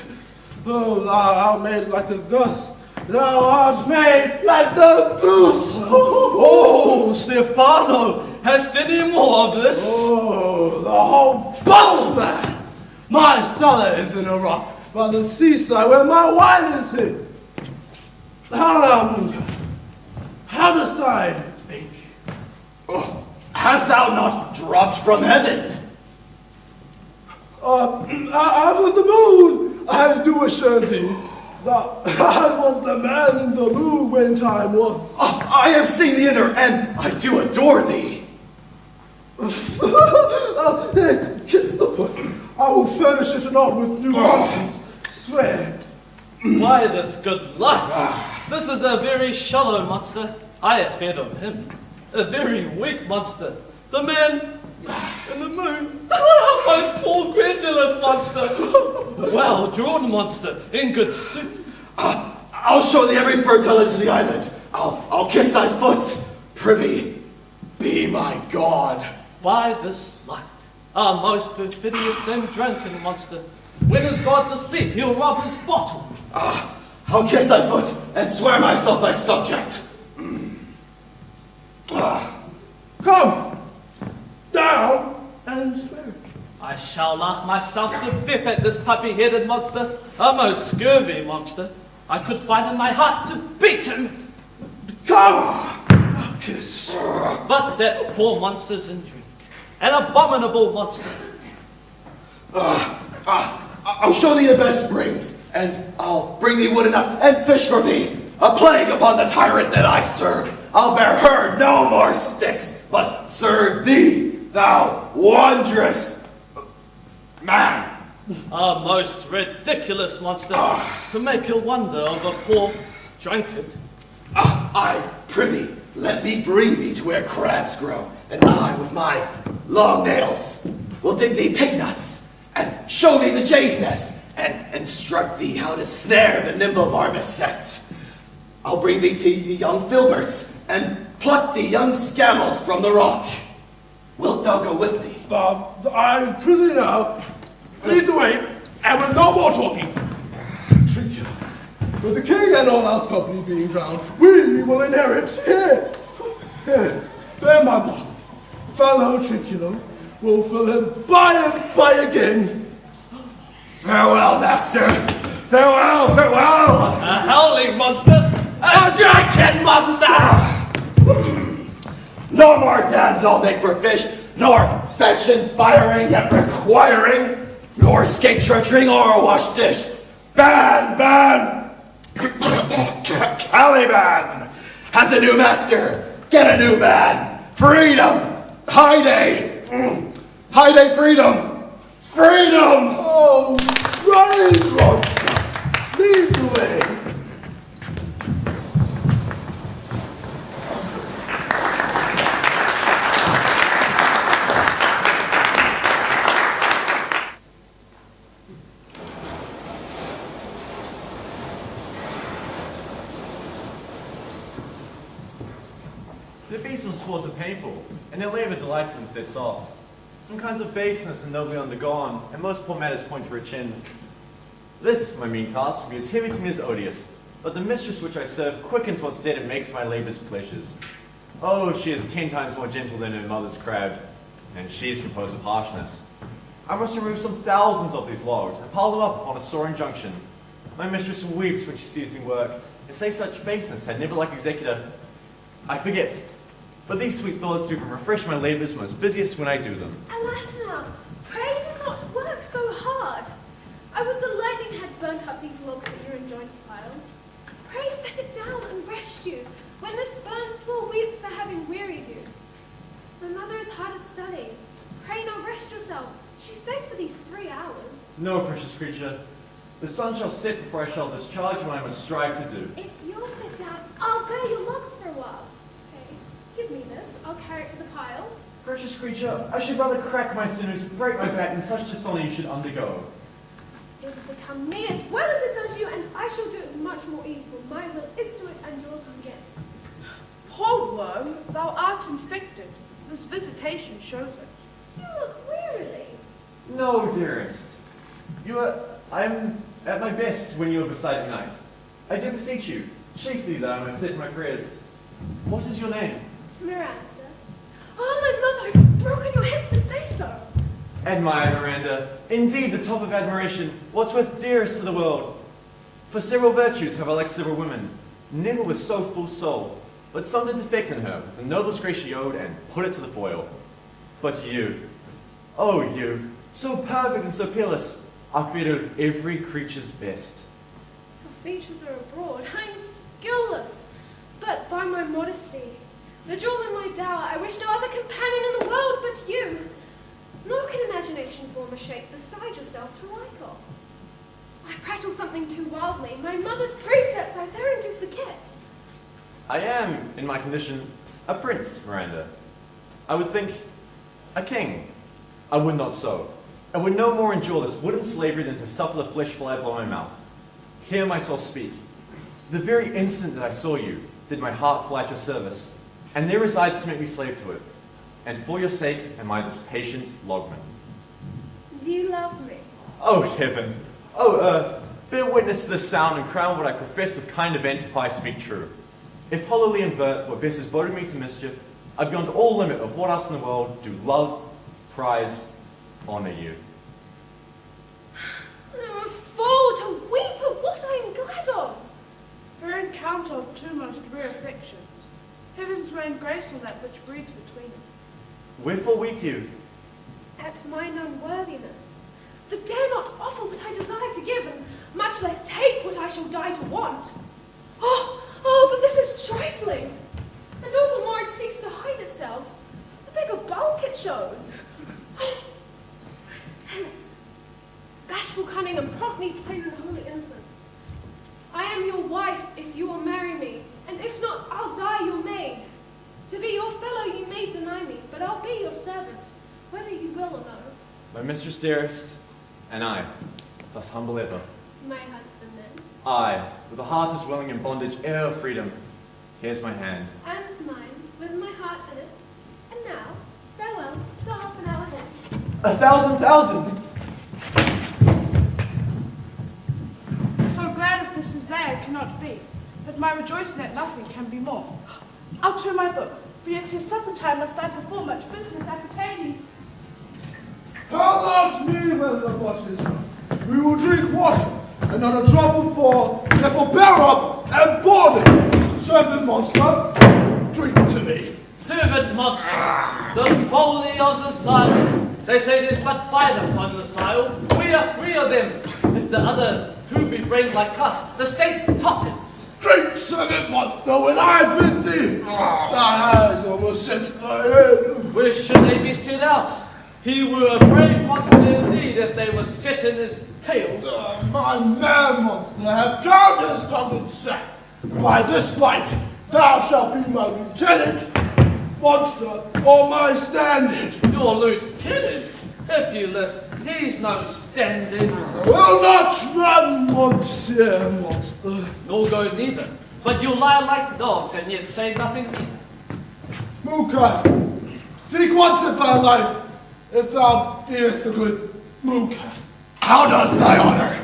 S11: Oh, thou art made like a gust. Thou art made like a goose.
S10: Oh, Stefano, hast any more of this?
S11: Oh, the whole boatman. My cellar is in a rock by the seaside where my wine is hid. How dost thou think?
S7: Oh, hast thou not dropped from heaven?
S11: Out of the moon, I do assure thee. That I was the man in the moon when time was.
S7: I have seen the inner, and I do adore thee.
S11: Kiss the book. I will furnish it anon with new contents. Swear.
S10: Why this good luck? This is a very shallow monster. I have fed of him. A very weak monster. The man in the moon. Most poor credulous monster. Well-drawn monster, in good suit.
S7: I'll show thee every fertile inch of the island. I'll kiss thy foot. Prithee, be my god.
S10: By this light, our most perfidious and drunken monster. When his god's asleep, he'll rob his bottle.
S7: I'll kiss thy foot and swear myself thy subject.
S11: Come down and swear.
S10: I shall laugh myself to death at this puppy-headed monster, a most scurvy monster. I could find in my heart to beat him.
S11: Come, kiss.
S10: But that poor monster's in drink, an abominable monster.
S7: I'll show thee the best springs, and I'll bring thee wood enough and fish for thee. A plague upon the tyrant that I serve. I'll bear her no more sticks, but serve thee, thou wondrous man.
S10: A most ridiculous monster, to make a wonder of a poor drunkard.
S7: I prithee, let me bring thee to where crabs grow, and I, with my long nails, will dig thee pig nuts, and show thee the jay's nest, and instruct thee how to snare the nimble marmoset. I'll bring thee to the young filberts, and pluck the young scammels from the rock. Wilt thou go with me?
S11: I prithee now, lead the way, and with no more talking. Drink, with the king and all our company being drowned, we will inherit. Here, bear my bottle. Fellow Trinculo will fill him by and by again.
S7: Farewell, master. Farewell, farewell.
S10: A howling monster, a drunken monster.
S7: No more dams I'll make for fish, nor fetching, firing, yet requiring, nor skate treachery or wash dish. Ban, ban! Caliban has a new master. Get a new man. Freedom. High day. High day freedom. Freedom!
S11: Oh, right, monster. Lead the way.
S8: The beasts of swords are painful, and their labour delights them sets off. Some kinds of baseness are nobly undergone, and most poor matters point to rich ends. This, my mean task, will be as heavy to me as odious, but the mistress which I serve quickens what's dead and makes my labours pleasures. Oh, she is 10 times more gentle than her mother's crab, and she is composed of harshness. I must remove some thousands of these logs, and pile them up on a soaring junction. My mistress weeps when she sees me work, and say such baseness had never like executor. I forget. But these sweet thoughts do refresh my labours most busiest when I do them.
S5: Alas now, pray do not work so hard. I would the lightning had burnt up these logs that you're enjoined to pile. Pray set it down and rest you, when this burns full weep for having wearied you. My mother is hard at study. Pray now rest yourself. She's safe for these 3 hours.
S8: No, precious creature. The sun shall set before I shall discharge what I must strive to do.
S5: If you're set down, I'll bear your logs for a while. Okay, give me this. I'll carry it to the pile.
S8: Precious creature, I should rather crack my sinews, break my back, than such dishonor you should undergo.
S5: It will become me as well as it does you, and I shall do it much more easily. My will is to it, and yours is against.
S3: Hold, worm, thou art infected. This visitation shows it.
S5: You look wearily.
S8: No, dearest. I am at my best when you are beside me night. I do beseech you, chiefly that I might say to my prayers. What is your name?
S5: Miranda. Oh, my mother, I've broken your head to say so.
S8: Admire, Miranda. Indeed, the top of admiration. What's worth dearest to the world? For several virtues have I like several women. Never was so full soul, but some did defect in her, with the noblest grace she owed, and put it to the foil. But you, oh you, so perfect and so peerless, are created of every creature's best.
S9: Your features are abroad. I'm skillless, but by my modesty, the jewel in my dower, I wish no other companion in the world but you. Nor can imagination form a shape beside yourself to like of. I prattle something too wildly. My mother's precepts I therein do forget.
S8: I am, in my condition, a prince, Miranda. I would think a king. I would not so. I would no more endure this wooden slavery than to suffer the flesh fly below my mouth. Hear my soul speak. The very instant that I saw you, did my heart fly at your service, and there resides to make me slave to it. And for your sake am I this patient logman.
S9: Do you love me?
S8: Oh heaven, oh earth, bear witness to this sound and crown what I profess with kind event if I speak true. If hollowly invert what best has boded me to mischief, I beyond all limit of what else in the world do love, prize, honor you.
S9: I'm a fool to weep at what I am glad of.
S3: For encounter of two most rare affections, heaven's rain grace on that which breeds between them.
S8: Wherefore weep you?
S9: At mine unworthiness, that dare not offer what I desire to give, and much less take what I shall die to want. Oh, but this is trifling. And all the more it seeks to hide itself, the bigger bulk it shows. Hence, bashful cunning and prompt me plain and holy innocence. I am your wife if you will marry me, and if not, I'll die your maid. To be your fellow you may deny me, but I'll be your servant, whether you will or no.
S8: My mistress dearest, and I, thus humble ever.
S9: My husband then,
S8: I, with a heart as willing in bondage ere of freedom, here's my hand.
S9: and mine, with my heart in it. And now, farewell, till half an hour hence.
S8: 1,000,000!
S3: So glad if this is there it cannot be, but my rejoicing at nothing can be more. Out to my book, for yet 'tis supper time must I perform much business appertaining.
S11: How not me when the pot is not? We will drink water, and not a drop will fall. Therefore bear up and board it. Servant monster, drink to me.
S10: Servant monster, the folly of the silent. They say there's but 5 upon the sile. We are 3 of them. If the other 2 be brave like us, the state totters.
S11: Drink, servant monster, when I bid thee. Thy eyes almost set thy head.
S10: Where should they be set else? He were a brave monster indeed if they were set in his tail.
S11: My man monster have drowned his tongue in sack. By this fight, thou shalt be my lieutenant, monster, or my stand-in.
S10: Your lieutenant? If you list, he's no stand-in.
S11: Will not run, monsieur, monster.
S10: Nor go neither. But you lie like dogs and yet say nothing.
S11: Mooka, speak once in thy life, if thou beest a good Mooka.
S7: How does thy honor?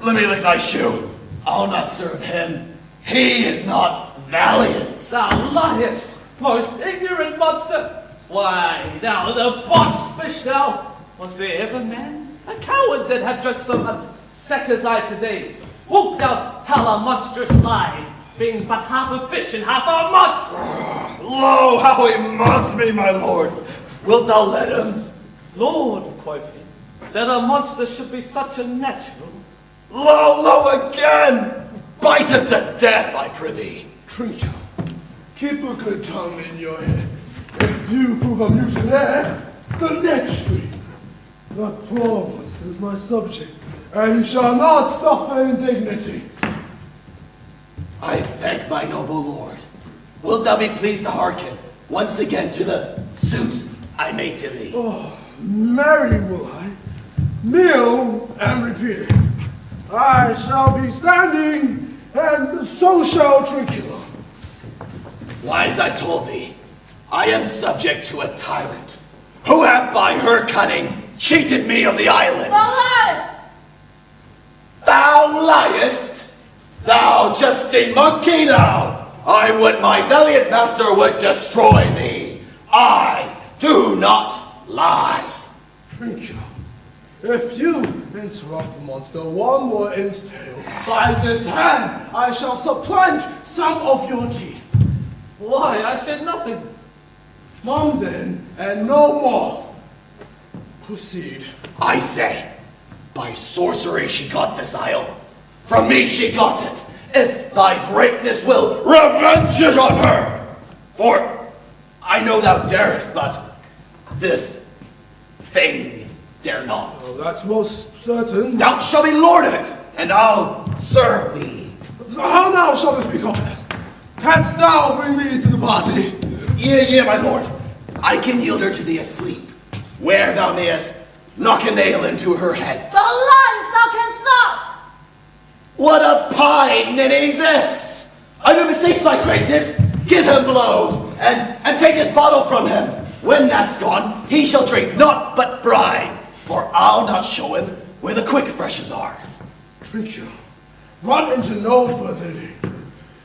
S7: Let me lick thy shoe. I'll not serve him. He is not valiant.
S10: Thou liest, most ignorant monster. Why, thou the botched fish thou. Was there ever man, a coward that had drunk so much sack as I today? Wilt thou tell a monstrous lie, being but half a fish and half a monster?
S7: Lo, how he mocks me, my lord. Wilt thou let him?
S10: Lord, quoth he, that a monster should be such a natural.
S7: Lo, again! Bite him to death, I prithee.
S11: Treacher, keep a good tongue in your head. If you prove a mutineer, the next street. That poor monster is my subject, and he shall not suffer indignity.
S7: I thank my noble lord. Wilt thou be pleased to hearken once again to the suit I make to thee?
S11: Oh, marry will I, kneel and repeat it. I shall be standing, and so shall Trinculo.
S7: Why, as I told thee, I am subject to a tyrant, who hath by her cunning cheated me of the islands.
S6: Thou liest!
S7: Thou liest? Thou jesting monkey, thou! I would my valiant master would destroy thee. I do not lie.
S11: Trinkia, if you interrupt the monster one more instant, by this hand I shall supplant some of your teeth.
S10: Why, I said nothing.
S11: None then, and no more. Proceed.
S7: I say, by sorcery she got this isle. From me she got it. If thy greatness will revenge it on her. For I know thou darest, but this thing dare not.
S11: Oh, that's most certain.
S7: Thou shalt be lord of it, and I'll serve thee.
S11: How now shall this be accomplished? Canst thou bring me to the party?
S7: Yea, my lord. I can yield her to thee asleep, where thou mayest knock a nail into her head.
S6: Thou liest, thou canst not!
S7: What a pine is this! I do beseech thy greatness, give him blows, and take his bottle from him. When that's gone, he shall drink naught but brine, for I'll not show him where the quick freshes are.
S11: Trinkia, run into no further need.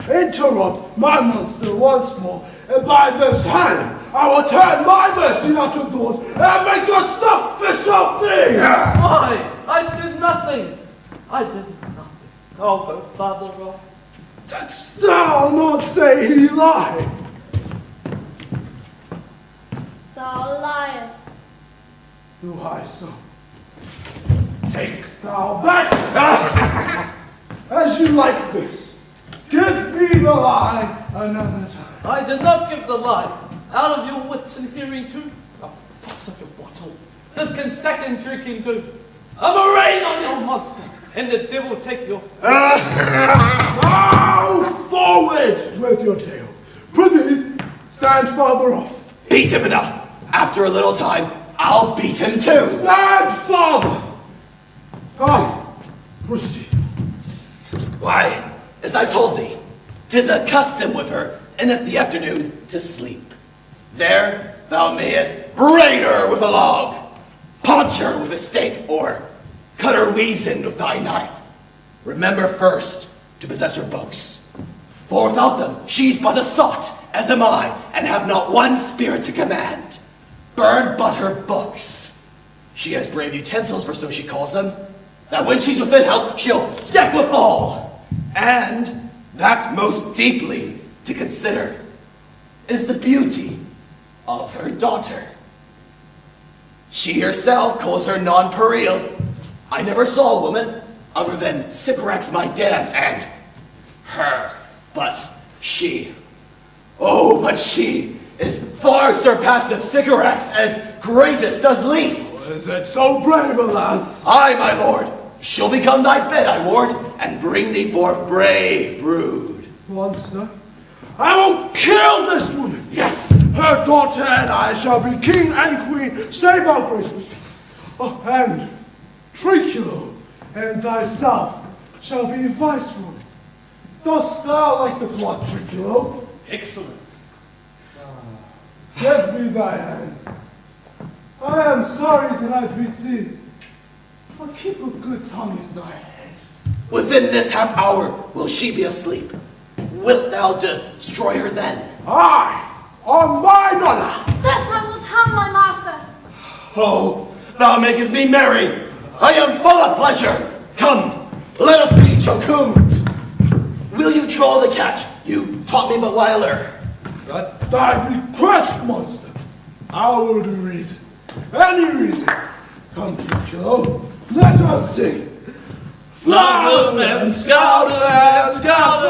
S11: Interrupt my monster once more, and by this hand I will turn my mercy out of doors and make a stockfish of thee!
S10: Why? I said nothing. I did nothing. Oh, but Father Rock.
S11: Didst thou not say he lied?
S6: Thou liest.
S11: Do I so? Take thou that as you like this. Give me the lie another time.
S10: I did not give the lie. Out of your wits and hearing too. A toss of your bottle. This can second drinking too. A murrain on your monster, and the devil take your...
S11: Now forward with your tale. Prithee, stand farther off.
S7: Beat him enough. After a little time, I'll beat him too.
S11: Stand farther. Come, proceed.
S7: Why, as I told thee, 'tis a custom with her in the afternoon to sleep. There thou mayest braid her with a log, paunch her with a stake, or cut her weazen with thy knife. Remember first to possess her books, for without them she's but a sot, as am I, and have not one spirit to command. Burn but her books. She has brave utensils, for so she calls them, that when she's within house she'll deck withal. And that most deeply to consider is the beauty of her daughter. She herself calls her nonpareil. I never saw a woman other than Sycorax my dam and her, but she, but she is far surpassive Sycorax, as greatest does least.
S11: Is it so brave, alas?
S7: Aye, my lord. She'll become thy bed, I ward, and bring thee forth brave brood.
S11: Monster, I will kill this woman.
S7: Yes.
S11: Her daughter and I shall be king and queen, save our gracious. Oh, and Trinkia and thyself shall be viceroy. Dost thou like the plot, Trinkia?
S1: Excellent.
S11: Give me thy hand. I am sorry that I beat thee, but keep a good tongue in thy head.
S7: Within this half hour will she be asleep. Wilt thou destroy her then?
S11: Aye, on mine honor.
S6: This I will tell my master.
S7: Oh, thou makest me merry. I am full of pleasure. Come, let us be jocund. Will you troll the catch you taught me but whiler?
S11: At thy request, monster, I will do reason. Any reason. Come, Trinkia, let us sing.
S10: Flowerman, scouter, scouter,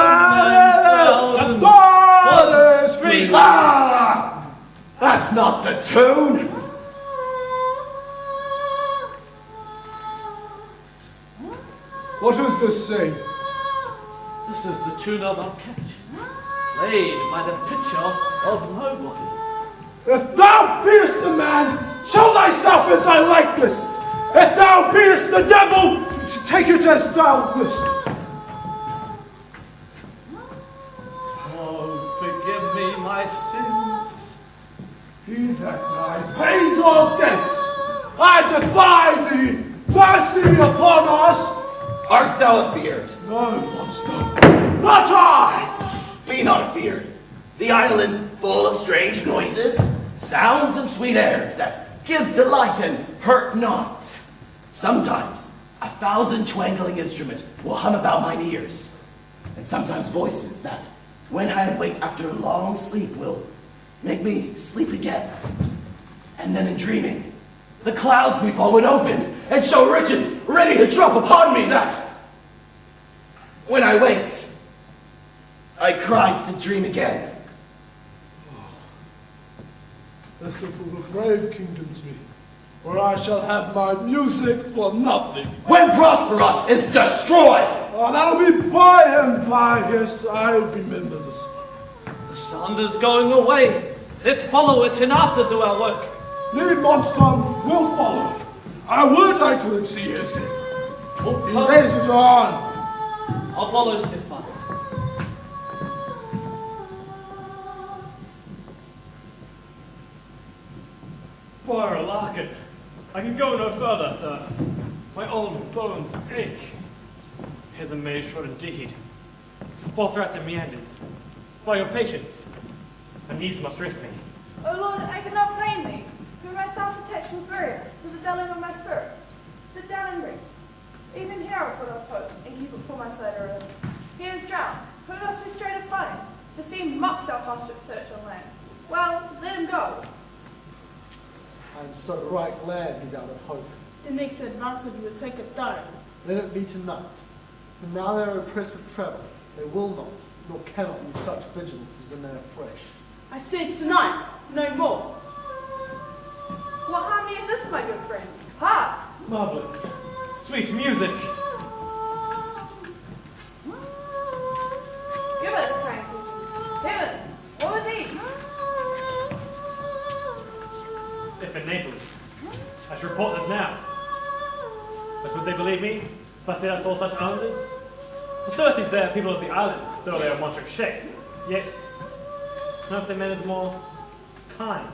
S11: and dawn is free.
S7: Ah! That's not the tune.
S11: What is this saying?
S10: This is the tune of our catch, played by the pitcher of nobody.
S11: If thou beest the man, show thyself in thy likeness. If thou beest the devil, take it as thou list.
S10: Oh, forgive me,
S11: He that dies pays all debts. I defy thee, mercy upon us.
S7: Art thou afeard?
S11: No, monster, not I.
S7: Be not afeard. The isle is full of strange noises, sounds and sweet airs that give delight and hurt not. Sometimes a thousand twangling instrument will hum about mine ears, and sometimes voices that, when I had waked after a long sleep, will make me sleep again. And then in dreaming, the clouds before would open and show riches ready to drop upon me that, when I waked, I cried to dream again.
S11: This will prove a grave kingdom's me, where I shall have my music for nothing.
S7: When Prospero is destroyed!
S11: Oh, that'll be by and by, yes, I remember this.
S10: The sound is going away. Let's follow it and after do our work.
S11: Lead monster will follow. I would I could see his head.
S10: Oh,
S11: He lays it on.
S10: I'll follow Stefan.
S1: Poor Larkin. I can go no further, sir. My old bones ache. Here's a mage trot indeed. Forthrights and meanders. By your patience, my needs must rest me.
S3: O Lord, I cannot blame thee, for myself attached with weariness to the dulling of my spirit. Sit down and rest. Even here I put off hope and keep it for my further end. He is drowned. Who thus we straight of find? The sea mocks our caustic search on land. Well, let him go.
S4: I'm so right glad he's out of hope.
S9: It makes advantage we take it down.
S4: Let it be tonight. For now they are oppressed with travel. They will not, nor cannot use such vigilance as when they are fresh.
S9: I said tonight, no more.
S3: What harmony is this, my good friends? Ha!
S1: Marvelous. Sweet music.
S3: Give us, kind people. Heaven, what are these?
S1: If in Naples, I should report this now. But would they believe me if I said I saw such islanders? The Circes there are people of the island, though they are monstrous shape. Yet, none of their manners more kind,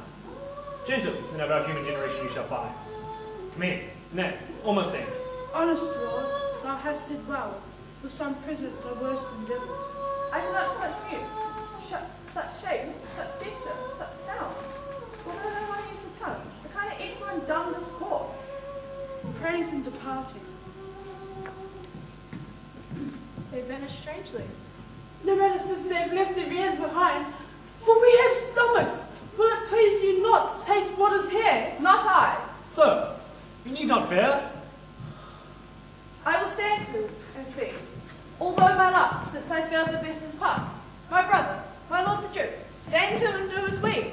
S1: gentle than of our human generation you shall find. Mean, nay, almost angry.
S9: Honest Lord, thou hast said well, for some present are worse than devils.
S3: I cannot too much muse. Such shape, such gesture, such sound. Although no one use a tongue, a kind of excellent dumb discourse.
S9: Praise and departing. They vanish strangely. No matter since they have left their ears behind, for we have stomachs. Will it please you not to taste what is here?
S3: Not I.
S1: So, you need not fear.
S3: I will stand to and feed. Although my luck, since I failed the best is past. My brother, my lord the Duke, stand to and do as we.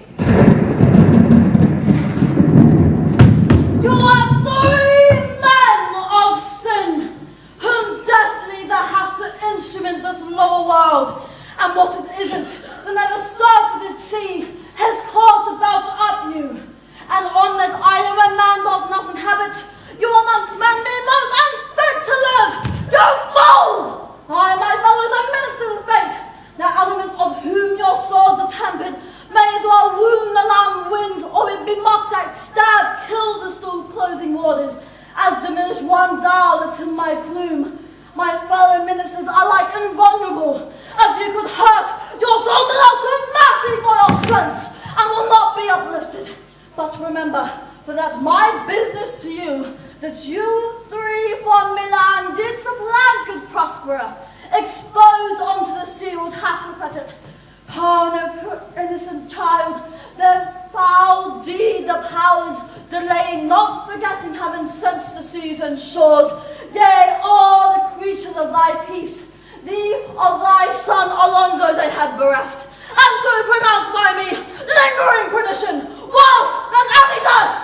S6: You are three men of sin, whom destiny that has to instrument this lower world, and what it isn't, the never surfeited sea, has cast about to up you. And on this island where man doth not inhabit, you amongst men be most unfit to live. You fools! I, my fellows, are ministers of fate. The elements of whom your swords are tempered may as well wound the land winds, or it be mocked at, stab, kill the still closing waters, as diminish one dial that's in my plume. My fellow ministers are like invulnerable. If you could hurt, your souls are out to mercy for your strengths, and will not be uplifted. But remember, for that my business to you, that you three from Milan did supplant good Prospero, exposed onto the sea would have to cut it. Oh, no innocent child, the foul deed the powers delaying, not forgetting having sent the seas and shores, yea, all the creatures of thy peace, thee of thy son Alonso they had bereft, and to pronounce by me lingering perdition, worse than any death.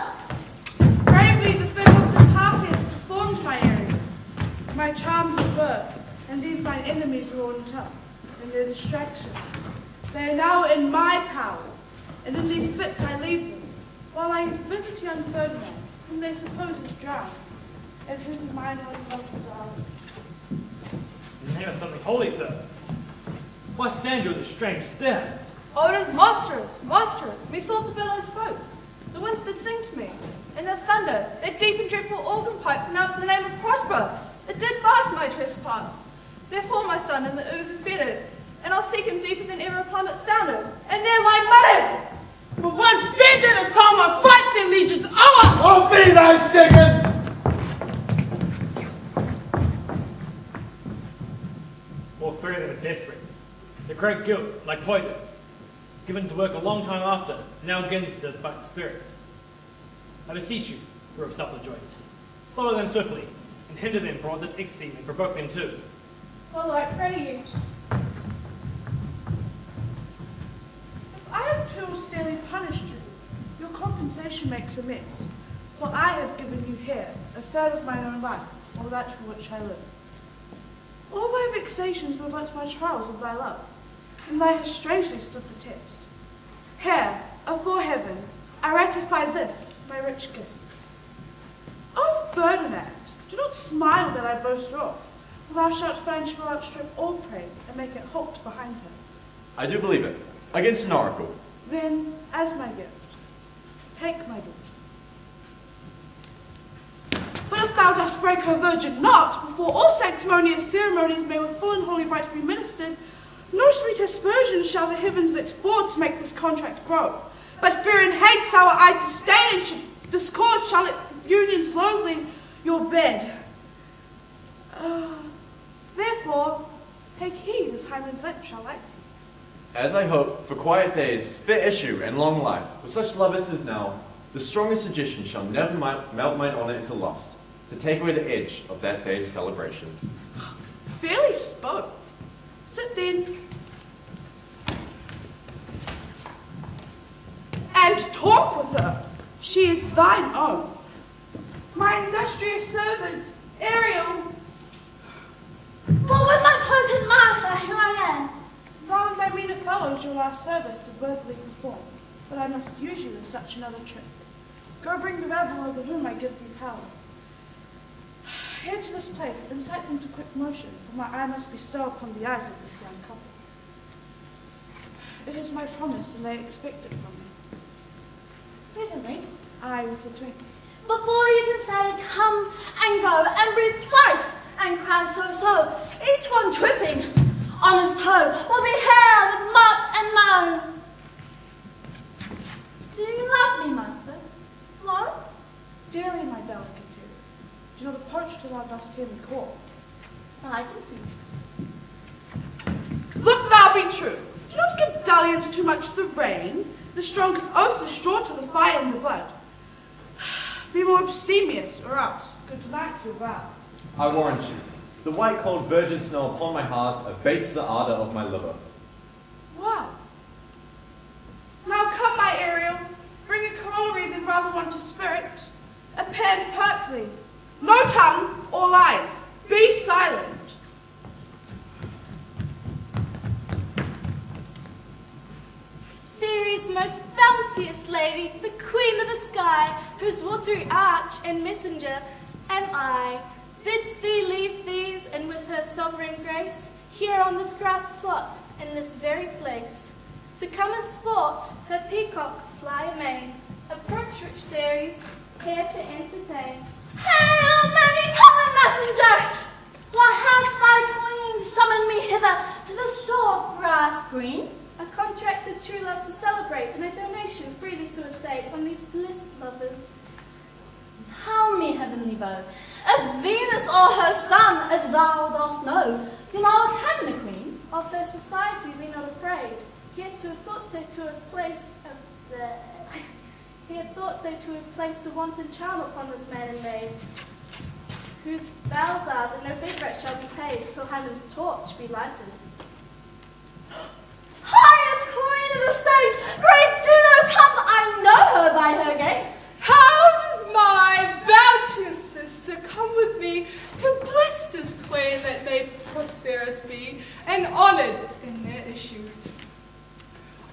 S9: Bravely the thing of disheartening is performed, my Ariel. My charms at birth, and these mine enemies are on top, and their distractions. They are now in my power, and in these fits I leave them, while I visit young Ferdinand, whom they suppose is drowned, and whose is mine only love
S1: In the name of something holy, sir. Why stand you in this strange stare?
S3: Oh, it is monstrous, monstrous. Methought the billows spoke. The winds did sing to me. And the thunder, that deep and dreadful organ pipe pronounced the name of Prospero. It did mask my trespass. Therefore, my son, in the ooze is bedded, and I'll seek him deeper than ever a plummet sounded, and there lie mudded.
S2: But one friend at a time I fight their legions o'er.
S4: Oh, be thy second!
S1: All three of them are desperate. The great guilt, like poison, given to work a long time after, now begins to bite spirits. I beseech you, who are of suppler joints, follow them swiftly, and hinder them from what this ecstasy may provoke them to.
S3: Follow, I pray you. If I have too austerely punished you, your compensation makes amends. For I have given you here a third of mine own life, or that for which I live. All thy vexations were but my trials of thy love, and thy hast strangely stood the test. Here, afore heaven, I ratify this, my rich gift. Oh, Ferdinand, do not smile that I boast off, for thou shalt find she will outstrip all praise and make it halt behind her.
S8: I do believe it. Against an oracle.
S3: Then, as my gift, take my daughter. But if thou dost break her virgin not, before all sanctimonious ceremonies may with full and holy rite be ministered, no sweet aspersion shall the heavens let forth to make this contract grow. But fear and hate, sour-eyed disdain and discord shall let union's loathing your bed. Therefore, take heed as Hymen's lip shall light thee.
S8: As I hope, for quiet days, fair issue, and long life, with such love as is now, the strongest suggestion shall never melt mine honour into lust, to take away the edge of that day's celebration.
S3: Fairly spoke. Sit then. And talk with her. She is thine own. My industrious servant, Ariel.
S6: What was my potent master? Here I am.
S3: Thou and thy meaner fellows your last service did worthily perform, but I must use you in such another trick. Go bring the rabble over whom I give thee power. Here to this place, incite them to quick motion, for my eye must bestow upon the eyes of this young couple. It is my promise, and they expect it from me.
S6: Presently,
S3: I with a drink.
S6: before you can say come and go and breathe twice and cry so, each one tripping on his toe will be hailed with mop and moan. Do you love me, master? No?
S3: Dearly, my delicate dear, do not approach till thou dost hear me call.
S6: I can see.
S3: Look thou be true. Do not give dalliance too much the rein. The strongest oath is sure to the fire and the blood. Be more abstemious, or else, good night your vow.
S8: I warrant you, the white cold virgin snow upon my heart abates the ardour of my liver.
S3: Wow. Now come, my Ariel, bring a corollary than rather one to spirit. Append pertly. No tongue or lies. Be silent.
S9: Ceres, most bounteous lady, the queen of the sky, whose watery arch and messenger am I, bids thee leave these, and with her sovereign grace, here on this grass plot, in this very place, to come and sport, her peacocks fly amain. Approach, rich Ceres, here to entertain.
S6: Hail, many calling messenger! Why hast thy queen summoned me hither to the short grass green?
S9: A contract of true love to celebrate, and a donation freely to estate on these bliss lovers.
S6: Tell me, heavenly bow, if Venus or her son, as thou dost know, do not attend the queen,
S9: Of their society be not afraid. Yet to have thought they to have placed he had thought they to have placed a wanton charm upon this man and maid, whose vows are that no bed rent shall be paid till Hymen's torch be lighted.
S6: highest queen of the state, great Juno comes, I know her by her gait.
S2: How does my bounteous sister come with me to bless this twain that may prosperous be and honoured in their issue?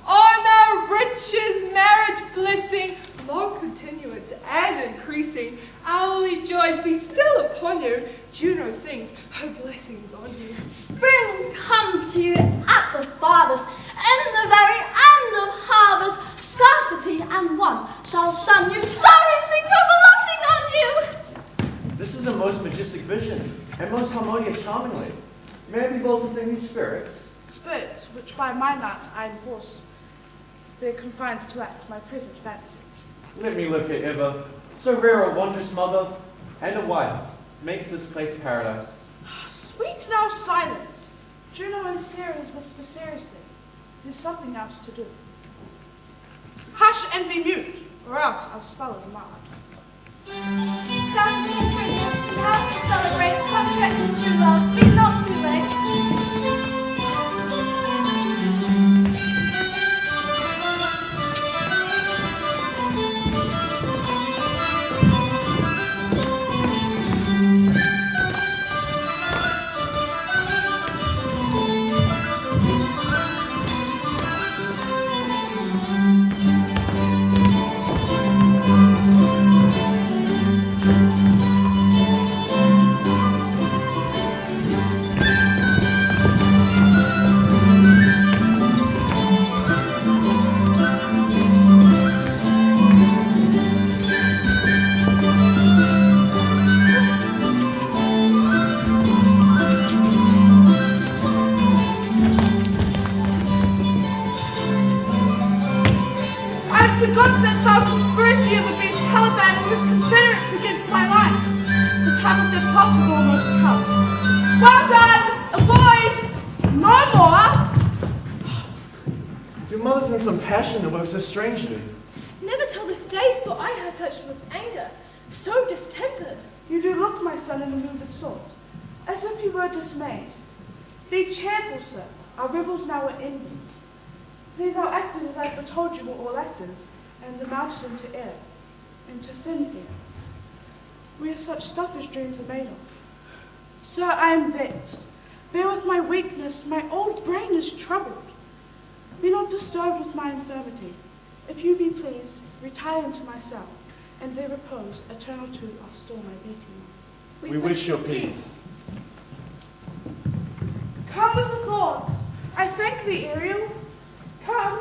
S2: Honour, riches, marriage, blessing, long continuance and increasing, hourly joys be still upon you, Juno sings her blessings on you.
S6: Spring comes to you at the farthest, in the very end of harvest. Scarcity and want shall shun you. Sorry sings her blessing on you.
S8: This is a most majestic vision, and most harmonious charmingly. May I be bold to think these spirits?
S3: Spirits, which by my night I enforce, they're confined to act my present fancies.
S8: Let me look at ever, so rare a wondrous mother, and a wife, makes this place paradise.
S3: Sweet now silence. Juno and Ceres whisper seriously. There's something else to do. Hush and be mute, or else our spell is marred.
S5: Come to pregnancy, how to celebrate, contracted true love, be not too late.
S3: Forgot that foul conspiracy of abuse Caliban and his confederates against my life. The time of their plot is almost come. Well done! Avoid! No more!
S8: Your mother's in some passion that works so strangely.
S9: Never till this day saw I her touched with anger, so distempered.
S3: You do look, my son, in a moved sort, as if you were dismayed. Be cheerful, sir. Our revels now are ending. These our actors, as I foretold you, were all actors, and amounted into air, into thin air. We are such stuff as dreams are made of. Sir, I am vexed. Bear with my weakness, my old brain is troubled. Be not disturbed with my infirmity. If you be pleased, retire into my cell, and there repose, eternal too, I'll still my beating.
S8: We wish your peace.
S3: Come with a thought. I thank thee, Ariel. Come.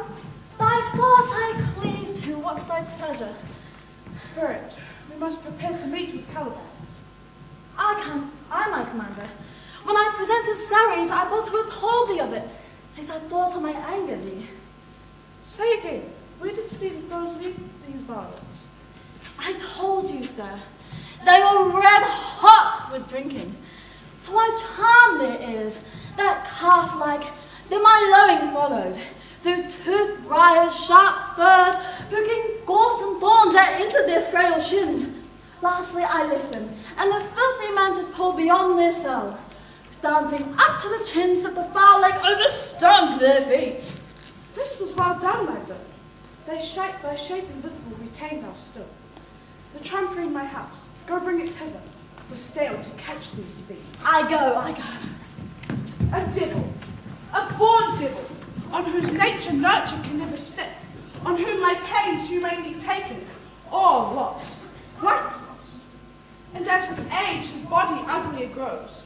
S6: Thy thoughts I cleave to, what's thy pleasure?
S3: Spirit, we must prepare to meet with Caliban.
S6: I, my commander. When I presented Ceres, I thought to have told thee of it, as I thought I might anger thee.
S3: Say again, where did Stephen Foes leave these violets?
S6: I told you, sir. They were red hot with drinking. So I charmed their ears, that calf-like, then my lowing followed. Through toothed briars, sharp furs, poking gorse and thorns that entered their frail shins. Lastly I left them, and the filthy mantled pole beyond their cell, dancing up to the chins that the foul lake overstunk their feet.
S3: This was well done, my bird. Thy shape invisible retained thou still. The trumpery in my house, go bring it hither, for stale to catch these thieves.
S6: I go.
S3: A devil, a born devil, on whose nature nurture can never stick, on whom my pains humanely taken, all lost, quite lost. And as with age his body uglier grows,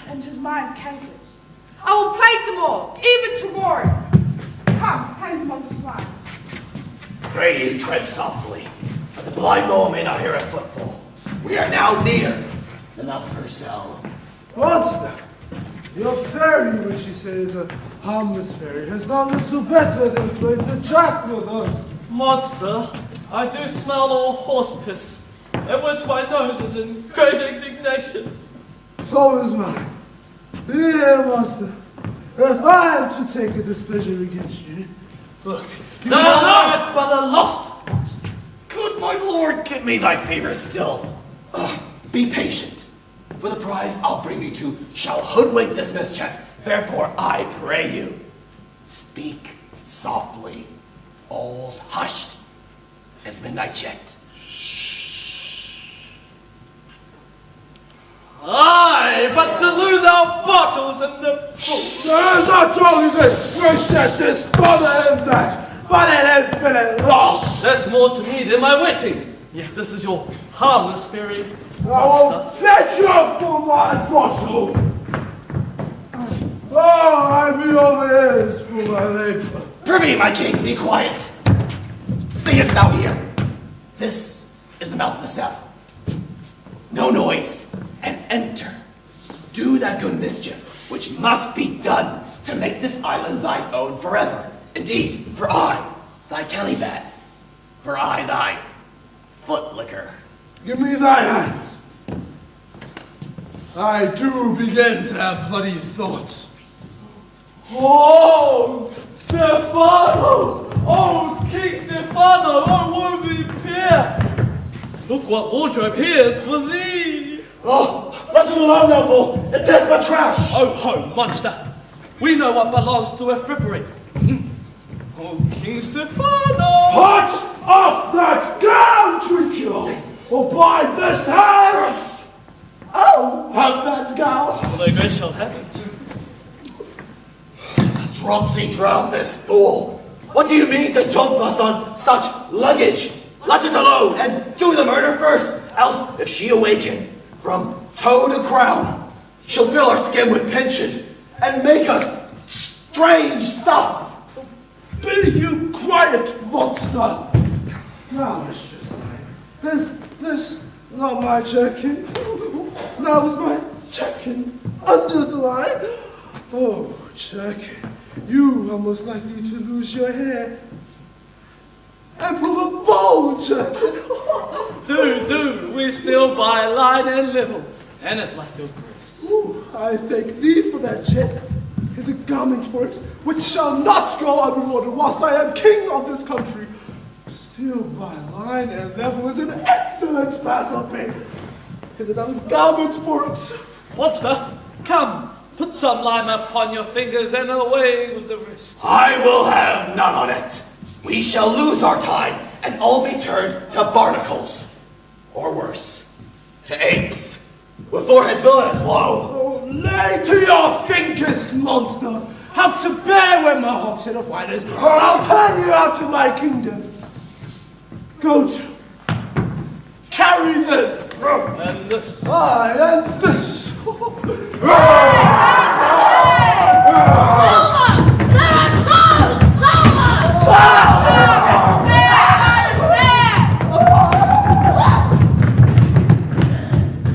S3: and his mind cankers, I will plague them all, even to glory. Come, hang them on this line.
S7: Pray you tread softly, that the blind mole may not hear a footfall. We are now near the mouth of her cell.
S11: Monster! Your fairy, which you say is a harmless fairy, has done little better than played the jack with us.
S10: Monster, I do smell all horse piss, at which my nose is in great indignation.
S11: So is mine. Here, monster. If I am to take a displeasure against you, look, you
S10: Thou
S11: shall not.
S10: art but a lost monster.
S7: Good my lord, give me thy favor still. Be patient. For the prize I'll bring you to shall hoodwink this mischance. Therefore I pray you, speak softly. All's hushed as midnight yet.
S10: Aye, but to lose our bottles and the food.
S11: There is not only this wish that this father and that, but an infinite loss.
S10: That's more to me than my wetting. Yet this is your harmless fairy
S11: I'll
S10: monster.
S11: fetch you for my bottle. Oh, I be over ears for my labor.
S7: Privy, my king, be quiet. Seest thou here? This is the mouth of the cell. No noise, and enter. Do that good mischief which must be done to make this island thine own forever. Indeed, for I, thy Caliban, for I, thy footlicker.
S11: Give me thy hands. I do begin to have bloody thoughts.
S10: Oh, Stefano! Oh, King Stefano! Oh, worthy peer! Look what wardrobe here is for thee!
S7: Oh, let it alone, noble. It is but trash.
S10: Oh, ho, monster! We know what belongs to a frippery. Oh, King Stefano!
S11: Put off that gown, Tricio, or by this hands. Oh, have that gown.
S10: Well, thy grace shall have it.
S7: Dropsy, drown this fool. What do you mean to dump us on such luggage? Let us alone and do the murder first. Else, if she awaken from toe to crown, she'll fill our skin with pinches and make us strange stuff.
S11: Be you quiet, monster. Now, mistress, is this not my jerkin? Now is my jerkin under the line? Oh, jerkin, you are most likely to lose your hair. And prove a bold jerkin.
S10: Do, we still buy line and level, and it like your grace.
S11: Ooh, I thank thee for that jest. Is a garment for it, which shall not go unrewarded whilst I am king of this country. Still, by line and level is an excellent pass of pay. Is another garment for it.
S10: Monster, come, put some lime upon your fingers and away with the rest.
S7: I will have none on it. We shall lose our time and all be turned to barnacles. Or worse, to apes, with foreheads villainous low.
S11: Oh, lay to your fingers, monster. Have to bear when my hot head of wine is, or I'll turn you out of my kingdom. Go to. Carry them.
S10: And this.
S11: Aye, and this.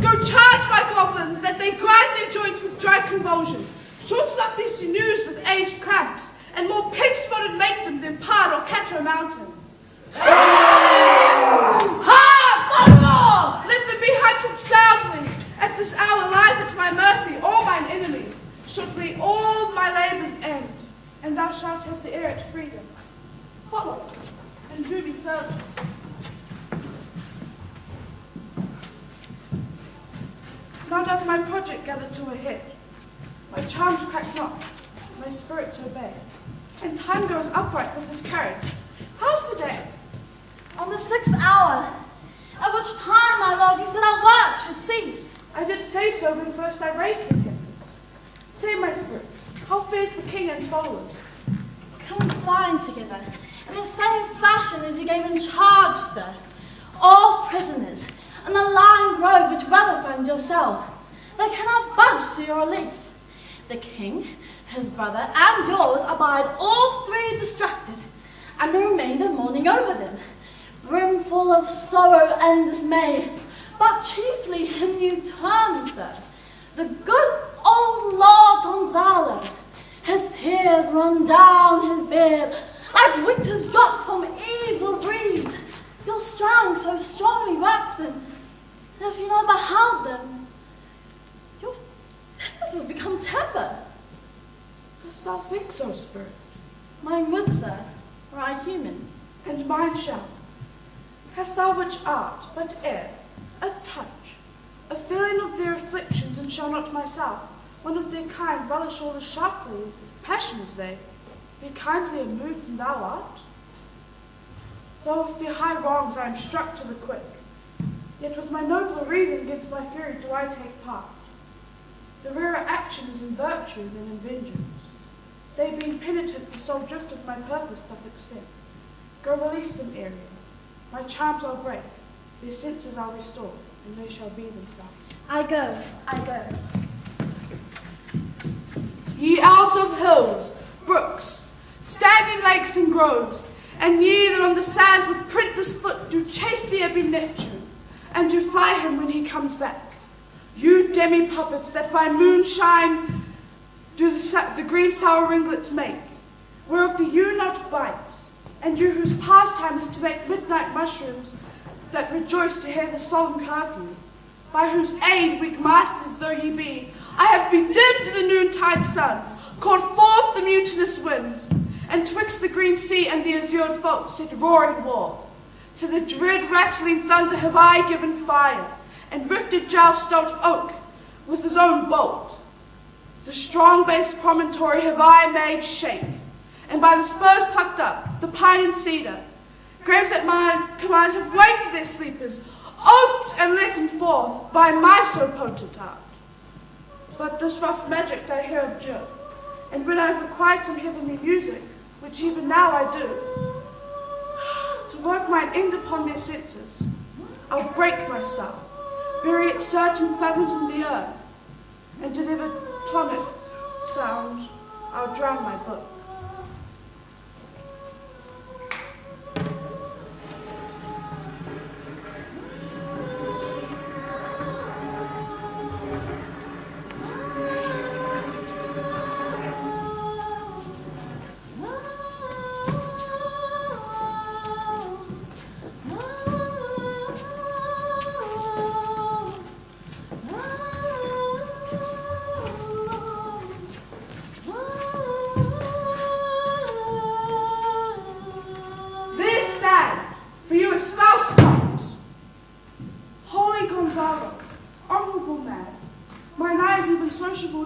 S3: Go charge my goblins that they grind their joints with dry convulsions, shorten up their sinews with aged cramps, and more pig-spotted make them than Pard or Cato Mountain. Let them be hunted soundly. At this hour lies at my mercy all mine enemies. Shortly all my labours end, and thou shalt have the heir at freedom. Follow, and do me service. Now does my project gather to a head. My charms crack not, my spirits obey, and time goes upright with this carriage. How's the day?
S6: On the 6th hour, at which time, my lord, you said our work should cease.
S3: I did say so when first I raised the Tempest. Say, my spirit, how fares the king and his followers?
S6: Confined together, in the same fashion as you gave in charge, sir. All prisoners, in the lying grove which well offends yourself. They cannot budge to your release. The king, his brother, and yours abide all three distracted, and the remainder mourning over them, brimful of sorrow and dismay, but chiefly him you term, sir, the good old Lord Gonzalo. His tears run down his beard like winter's drops from eaves or reeds. Your strong so strongly waxen, and if you not beheld them, your tempers will become temper.
S3: Dost thou think so, spirit?
S6: Mine would, sir, were I human.
S3: And mine shall. Hast thou which art but air, a touch, a feeling of their afflictions, and shall not myself, one of their kind, relish all as sharply as passion as they, be kindly and moved than thou art? Though with their high wrongs I am struck to the quick, yet with my nobler reason against my fury do I take part. The rarer action is in virtue than in vengeance. They being penitent, the sole drift of my purpose doth extend. Go release them, Ariel. My charms I'll break, Their senses are restored, and they shall be themselves.
S9: I go.
S3: Ye elves of hills, brooks, standing lakes and groves, and ye that on the sands with printless foot do chase the ebony Neptune, and do fly him when he comes back. You demi-puppets that by moonshine do the green sour ringlets make, whereof the yew nut bites, and you whose pastime is to make midnight mushrooms that rejoice to hear the solemn curfew, by whose aid, weak masters though ye be, I have bedimmed the noontide sun, called forth the mutinous winds, and twixt the green sea and the azured folk set roaring war. To the dread rattling thunder have I given fire, and rifted stout oak with his own bolt. The strong base promontory have I made shake, and by the spurs plucked up, the pine and cedar, graves at my command have waked their sleepers, oped and let them forth by my so potent art. But this rough magic they here abjure, and when I have required some heavenly music, which even now I do, to work mine end upon their senses, I'll break my staff, bury it certain fathoms in the earth, and deliver plummet sound, I'll drown my book.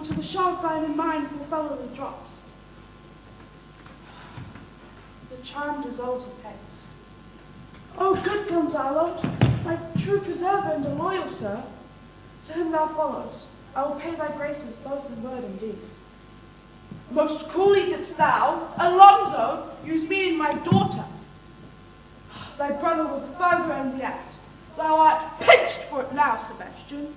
S3: To the sharp thine and mine full fellowly drops. The charm dissolves apace. O good Gonzalo, my true preserver and a loyal sir, to whom thou follows, I will pay thy graces both in word and deed. Most cruelly didst thou, Alonso, use me and my daughter. Thy brother was a furtherer in the act. Thou art pinched for it now, Sebastian.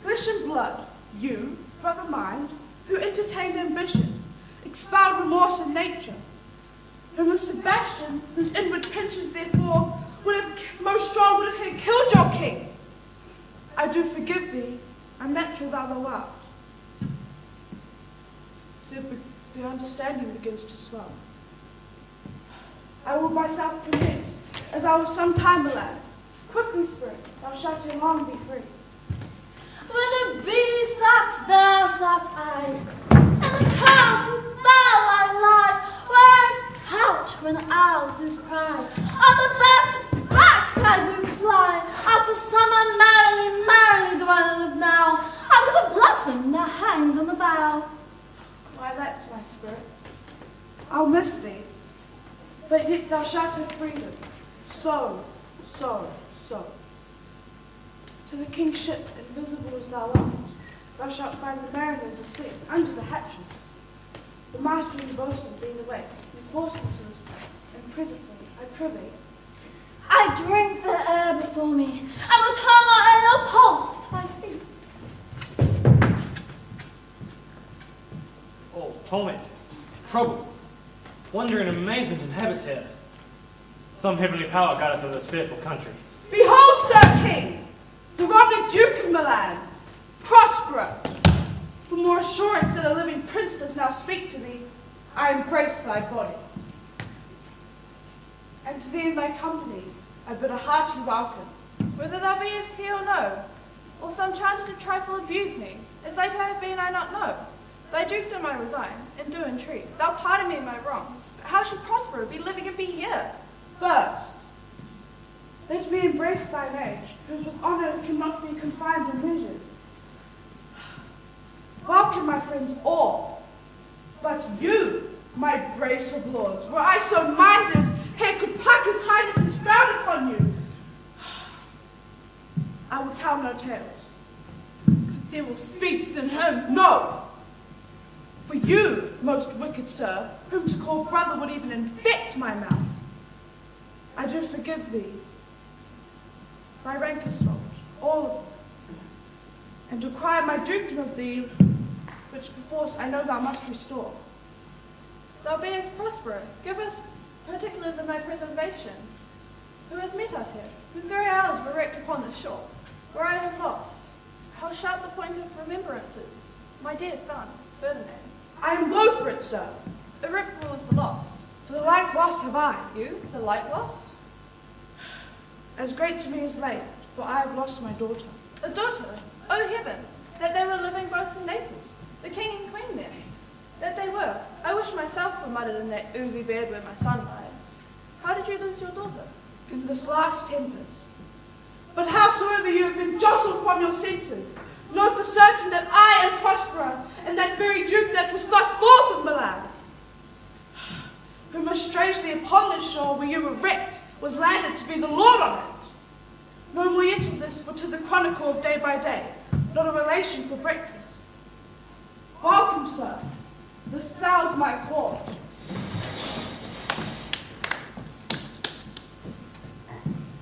S3: Flesh and blood, you, brother mine, who entertained ambition, expelled remorse in nature, whom with Sebastian, whose inward pinches therefore would have most strong would have killed your king. I do forgive thee, unnatural thou art. The understanding begins to swell. I will myself present, as I was some time a lad. Quickly, spirit, thou shalt ere long be free.
S6: When the bee sucks, there suck I, and the castle bell I lie, where I couch when owls do cry. On the bat's back I do fly, after summer merrily, merrily do I live now, after the blossom that hangs on the bough.
S3: Why, that's my spirit. I'll miss thee, but yet thou shalt have freedom. So. To the king's ship, invisible as thou art, thou shalt find the mariners asleep under the hatches. The master and the boatswain being awake, we force them to this place, and presently, I prithee,
S6: I drink the air before me, and will turn my inner pulse to my speech.
S1: All torment, trouble, wonder and amazement inhabits here. Some heavenly power guide us over this fearful country.
S3: behold, Sir King, the wronged Duke of Milan, Prospero. For more assurance that a living prince does now speak to thee, I embrace thy body. And to thee and thy company, I bid a hearty welcome.
S9: Whether thou beest here or no, or some chanted a trifle abuse me, as late I have been I not know. Thy dukedom I resign, and do entreat, thou pardon me my wrongs, but how should Prospero be living and be here?
S3: First, let me embrace thine age, whose with honour cannot be confined or measured. Welcome, my friends, all. But you, my brace of lords, were I so minded, here could pluck his highness's frown upon you. I will tell no tales.
S2: They will speak in him.
S3: No! For you, most wicked sir, whom to call brother would even infect my mouth, I do forgive thee, thy rank is fault, all of them, and require my dukedom of thee, which perforce I know thou must restore.
S9: Thou beest Prospero, give us particulars of thy preservation. Who has met us here? When very hours were wrecked upon this shore, where I have lost. How shalt the point of remembrances, my dear son, Ferdinand?
S3: I am woe for it, sir,
S9: Irreparable is the loss.
S3: for the like loss have I,
S9: You, the like loss?
S3: as great to me as late, for I have lost my daughter.
S9: A daughter? Oh heavens, that they were living both in Naples, the king and queen there. That they were. I wish myself were muddled in that oozy bed where my son lies. How did you lose your daughter?
S3: In this last tempest. But howsoever you have been jostled from your senses, know for certain that I am Prospero, and that very duke that was thrust forth of Milan, who most strangely upon this shore where you were wrecked was landed to be the lord on it. No more yet of this, for 'tis a chronicle of day by day, not a relation for breakfast. Welcome, sir. This sounds my court.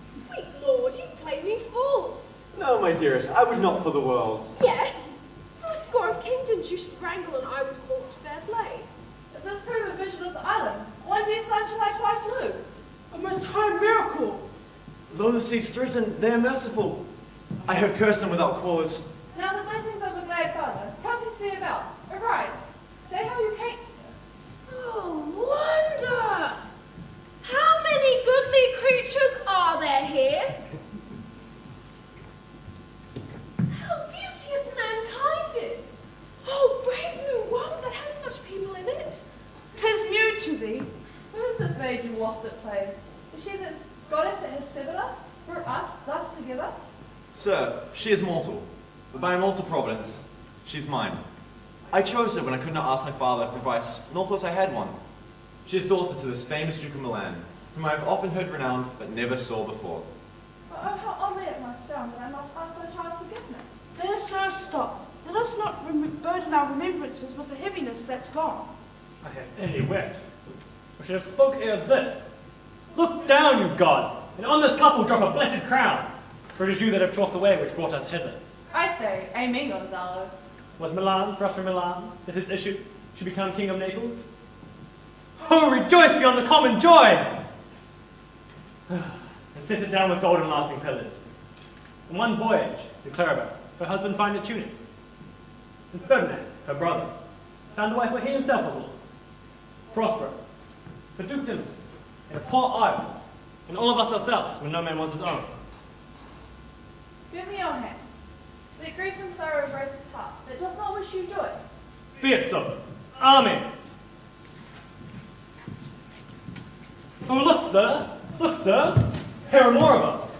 S5: Sweet lord, you play me false.
S8: No, my dearest, I would not for the world.
S5: Yes, for a score of kingdoms you should wrangle and I would call it fair play.
S9: If this prove a vision of the island, one dear son shall I twice lose.
S3: A most high miracle.
S8: Though the seas threaten, they are merciful. I have cursed them without cause.
S9: Now the blessings of a glad father, come and see about. Arise, say how you came to.
S5: Oh, wonder! How many goodly creatures are there here? How beauteous mankind is! Oh, brave new world that has such people in it!
S3: 'Tis new to thee.
S9: Who is this maid you lost at play? Is she the goddess that has severed us, brought us thus together?
S8: Sir, she is mortal, but by a mortal providence, she's mine. I chose her when I could not ask my father for advice, nor thought I had one. She is daughter to this famous Duke of Milan, whom I have often heard renowned, but never saw before.
S9: Oh, how oddly it must sound that I must ask my child forgiveness.
S3: There, sir, stop. Let us not burden our remembrances with a heaviness that's gone.
S1: I have any wit. I should have spoke ere of this. Look down, you gods, and on this couple drop a blessed crown, for it is you that have chalked the way which brought us hither.
S2: I say, Amen, Gonzalo.
S1: Was Milan thrust from Milan, that his issue should become king of Naples? Oh, rejoice beyond the common joy! And set it down with golden lasting pillars. In one voyage, did Claribel, her husband, find at Tunis. And Ferdinand, her brother, found a wife where he himself was lost. Prospero, the dukedom, in a poor isle, and all of us ourselves, when no man was his own.
S9: Give me your hands. Let grief and sorrow embrace his heart, that doth not wish you joy.
S1: Be it so. Amen. Oh, look, sir, here are more of us.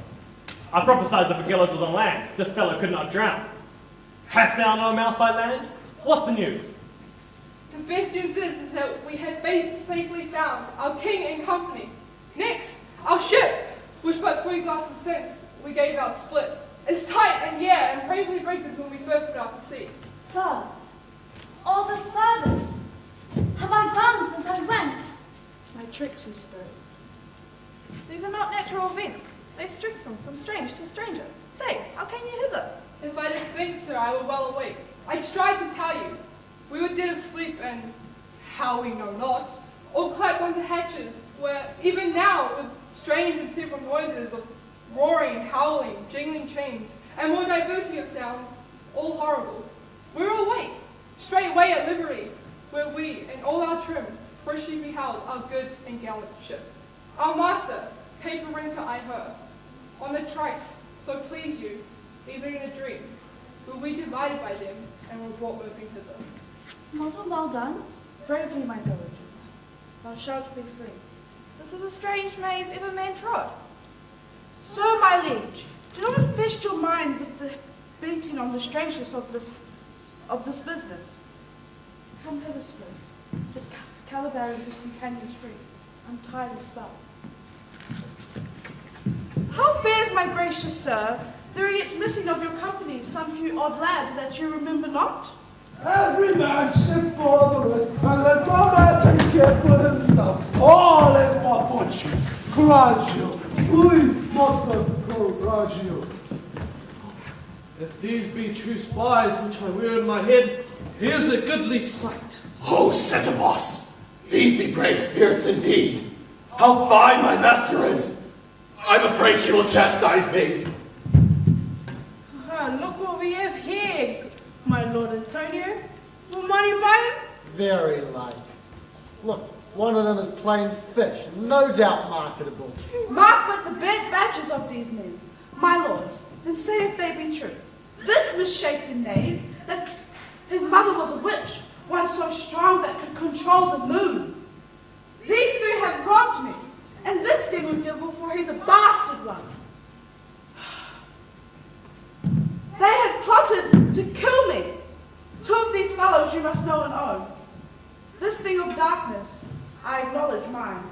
S1: I prophesied the Vergillus was on land. This fellow could not drown. Hast thou no mouth by land? What's the news?
S2: The best news is that we have safely found our king and company. Next, our ship, which but 3 glasses since we gave out split, is tight and and bravely rigged as when we first put out to sea.
S6: Sir, all the service have I done since I went?
S3: My tricks and spirit.
S9: These are not natural events. They strengthen from strange to stranger. Say, how came you hither?
S2: If I didn't think, sir, I were well awake. I strive to tell you. We were dead of sleep, and how we know not, or clapped on the hatches, where even now, with strange and several noises of roaring, howling, jingling chains, and more diversity of sounds, all horrible, we were awake, straightway at liberty, where we, and all our trim, freshly beheld our good and gallant ship. Our master, paper renter I her, on the trice, so please you, even in a dream, were we divided by them, and were brought moving hither.
S6: Was it well done?
S3: Bravely, my diligence. Thou shalt be free.
S9: This is a strange maze ever man trod.
S3: Sir, my liege, do not infest your mind with the beating on the strangeness of this business. Come hither, spirit, said Caliban and his companions free. Untie the spell. How fares my gracious sir? There are yet missing of your company some few odd lads that you remember not.
S11: Every man shift for the rest, and let no man take care for himself. All is but fortune, grandeur, we must not so urge you.
S10: If these be true spies which I wear in my head, here's a goodly sight.
S7: Oh, Setibos, these be brave spirits indeed. How fine my master is. I'm afraid she will chastise me.
S2: Look what we have here, my Lord Antonio. Will money buy him?
S4: Very like. Look, one of them is plain fish, no doubt marketable.
S3: Mark but the bad badges of these men, my lords, then say if they be true. This misshapen knave, that his mother was a witch, one so strong that could control the moon. These three have robbed me, and this devil for he's a bastard one. They had plotted to kill me. Two of these fellows you must know and own. This thing of darkness, I acknowledge mine.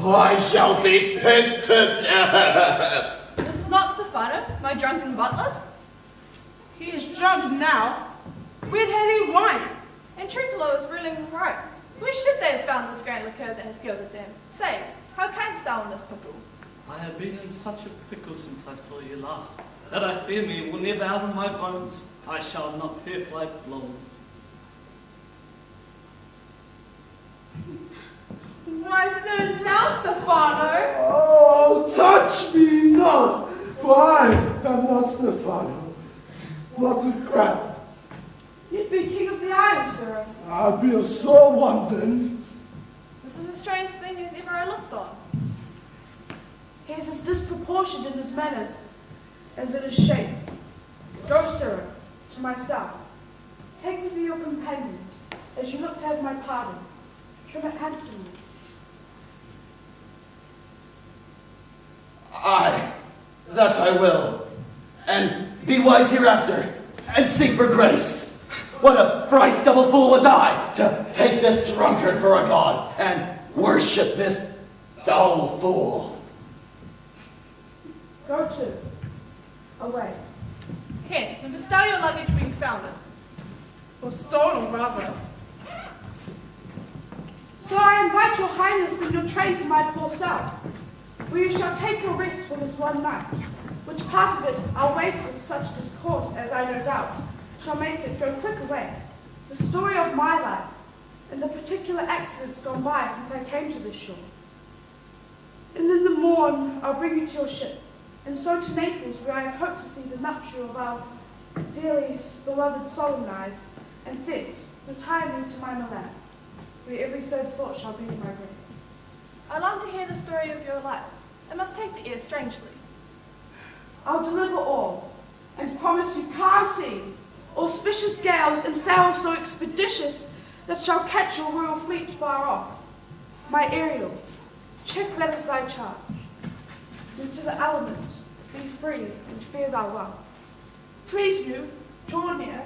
S7: I shall be put to death.
S2: This is not Stefano, my drunken butler. He is drunk now. Where had he wine? And Trinculo is ruling right. Where should they have found this grand liqueur that has gilded them? Say, how camest thou in this pickle?
S10: I have been in such a pickle since I saw you last, that I fear me will never out of my bones. I shall not fear flight blown.
S2: Why, so now, Stefano?
S11: Oh, touch me not, for I am not Stefano, but a crab.
S3: You'd be king of the island, sir.
S11: I'll be a sore one then.
S2: This is a strange thing as ever I looked on.
S3: He is as disproportioned in his manners as in his shape. Go, sir, to myself. Take with you your companions, as you look to have my pardon. Trim it handsomely.
S7: Aye, that I will. And be wise hereafter, and seek for grace. What a thrice double fool was I, to take this drunkard for a god, and worship this dull fool.
S3: Go to. Away.
S2: Hence, and bestow your luggage being found it. Or stolen, rather.
S3: So I invite your highness in your train to my poor cell, where you shall take your rest for this one night, which part of it I'll waste with such discourse as I no doubt shall make it go quick away. The story of my life, and the particular accidents gone by since I came to this shore. And in the morn I'll bring you to your ship, and so to Naples, where I have hoped to see the nuptial of our dearly beloved solemnized, and thence retire me to my Milan, where every third thought shall be in my grave.
S2: I long to hear the story of your life. It must take the ear strangely.
S3: I'll deliver all, and promise you calm seas, auspicious gales, and sail so expeditious that shall catch your royal fleet far off. My Ariel, check that is thy charge. Into the elements, be free, and fare thou well. Please you, draw near.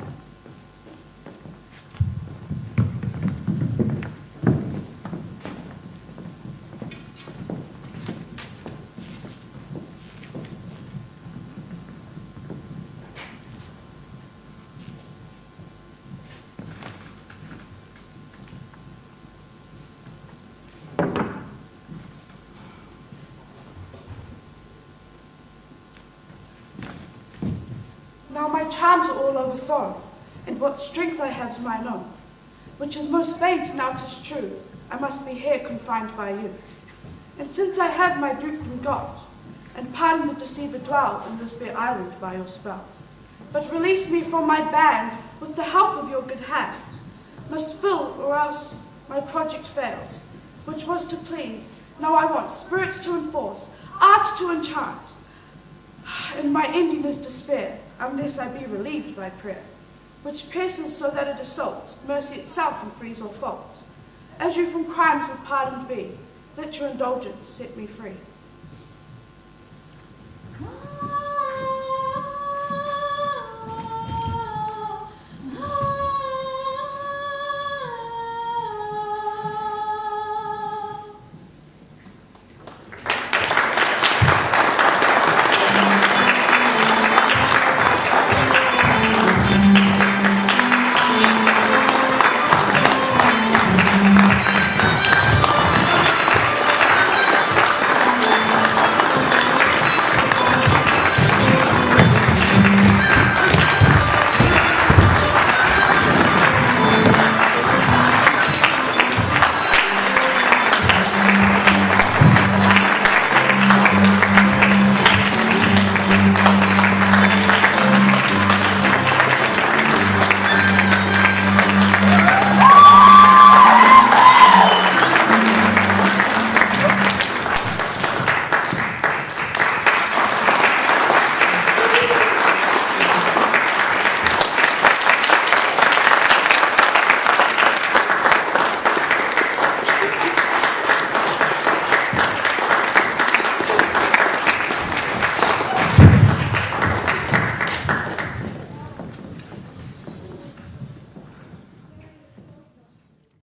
S3: Now my charms are all overthrown, and what strength I have's mine own, which is most faint now 'tis true, I must be here confined by you. And since I have my duke been got, and pardon the deceiver dwell in this bare island by your spell, but release me from my band with the help of your good hand, must fill or else my project failed, which was to please. Now I want spirits to enforce, art to enchant, and my ending is despair, unless I be relieved by prayer, which pierces so that it assaults mercy itself and frees all faults. As you from crimes would pardoned be, let your indulgence set me free.
S6: Ah,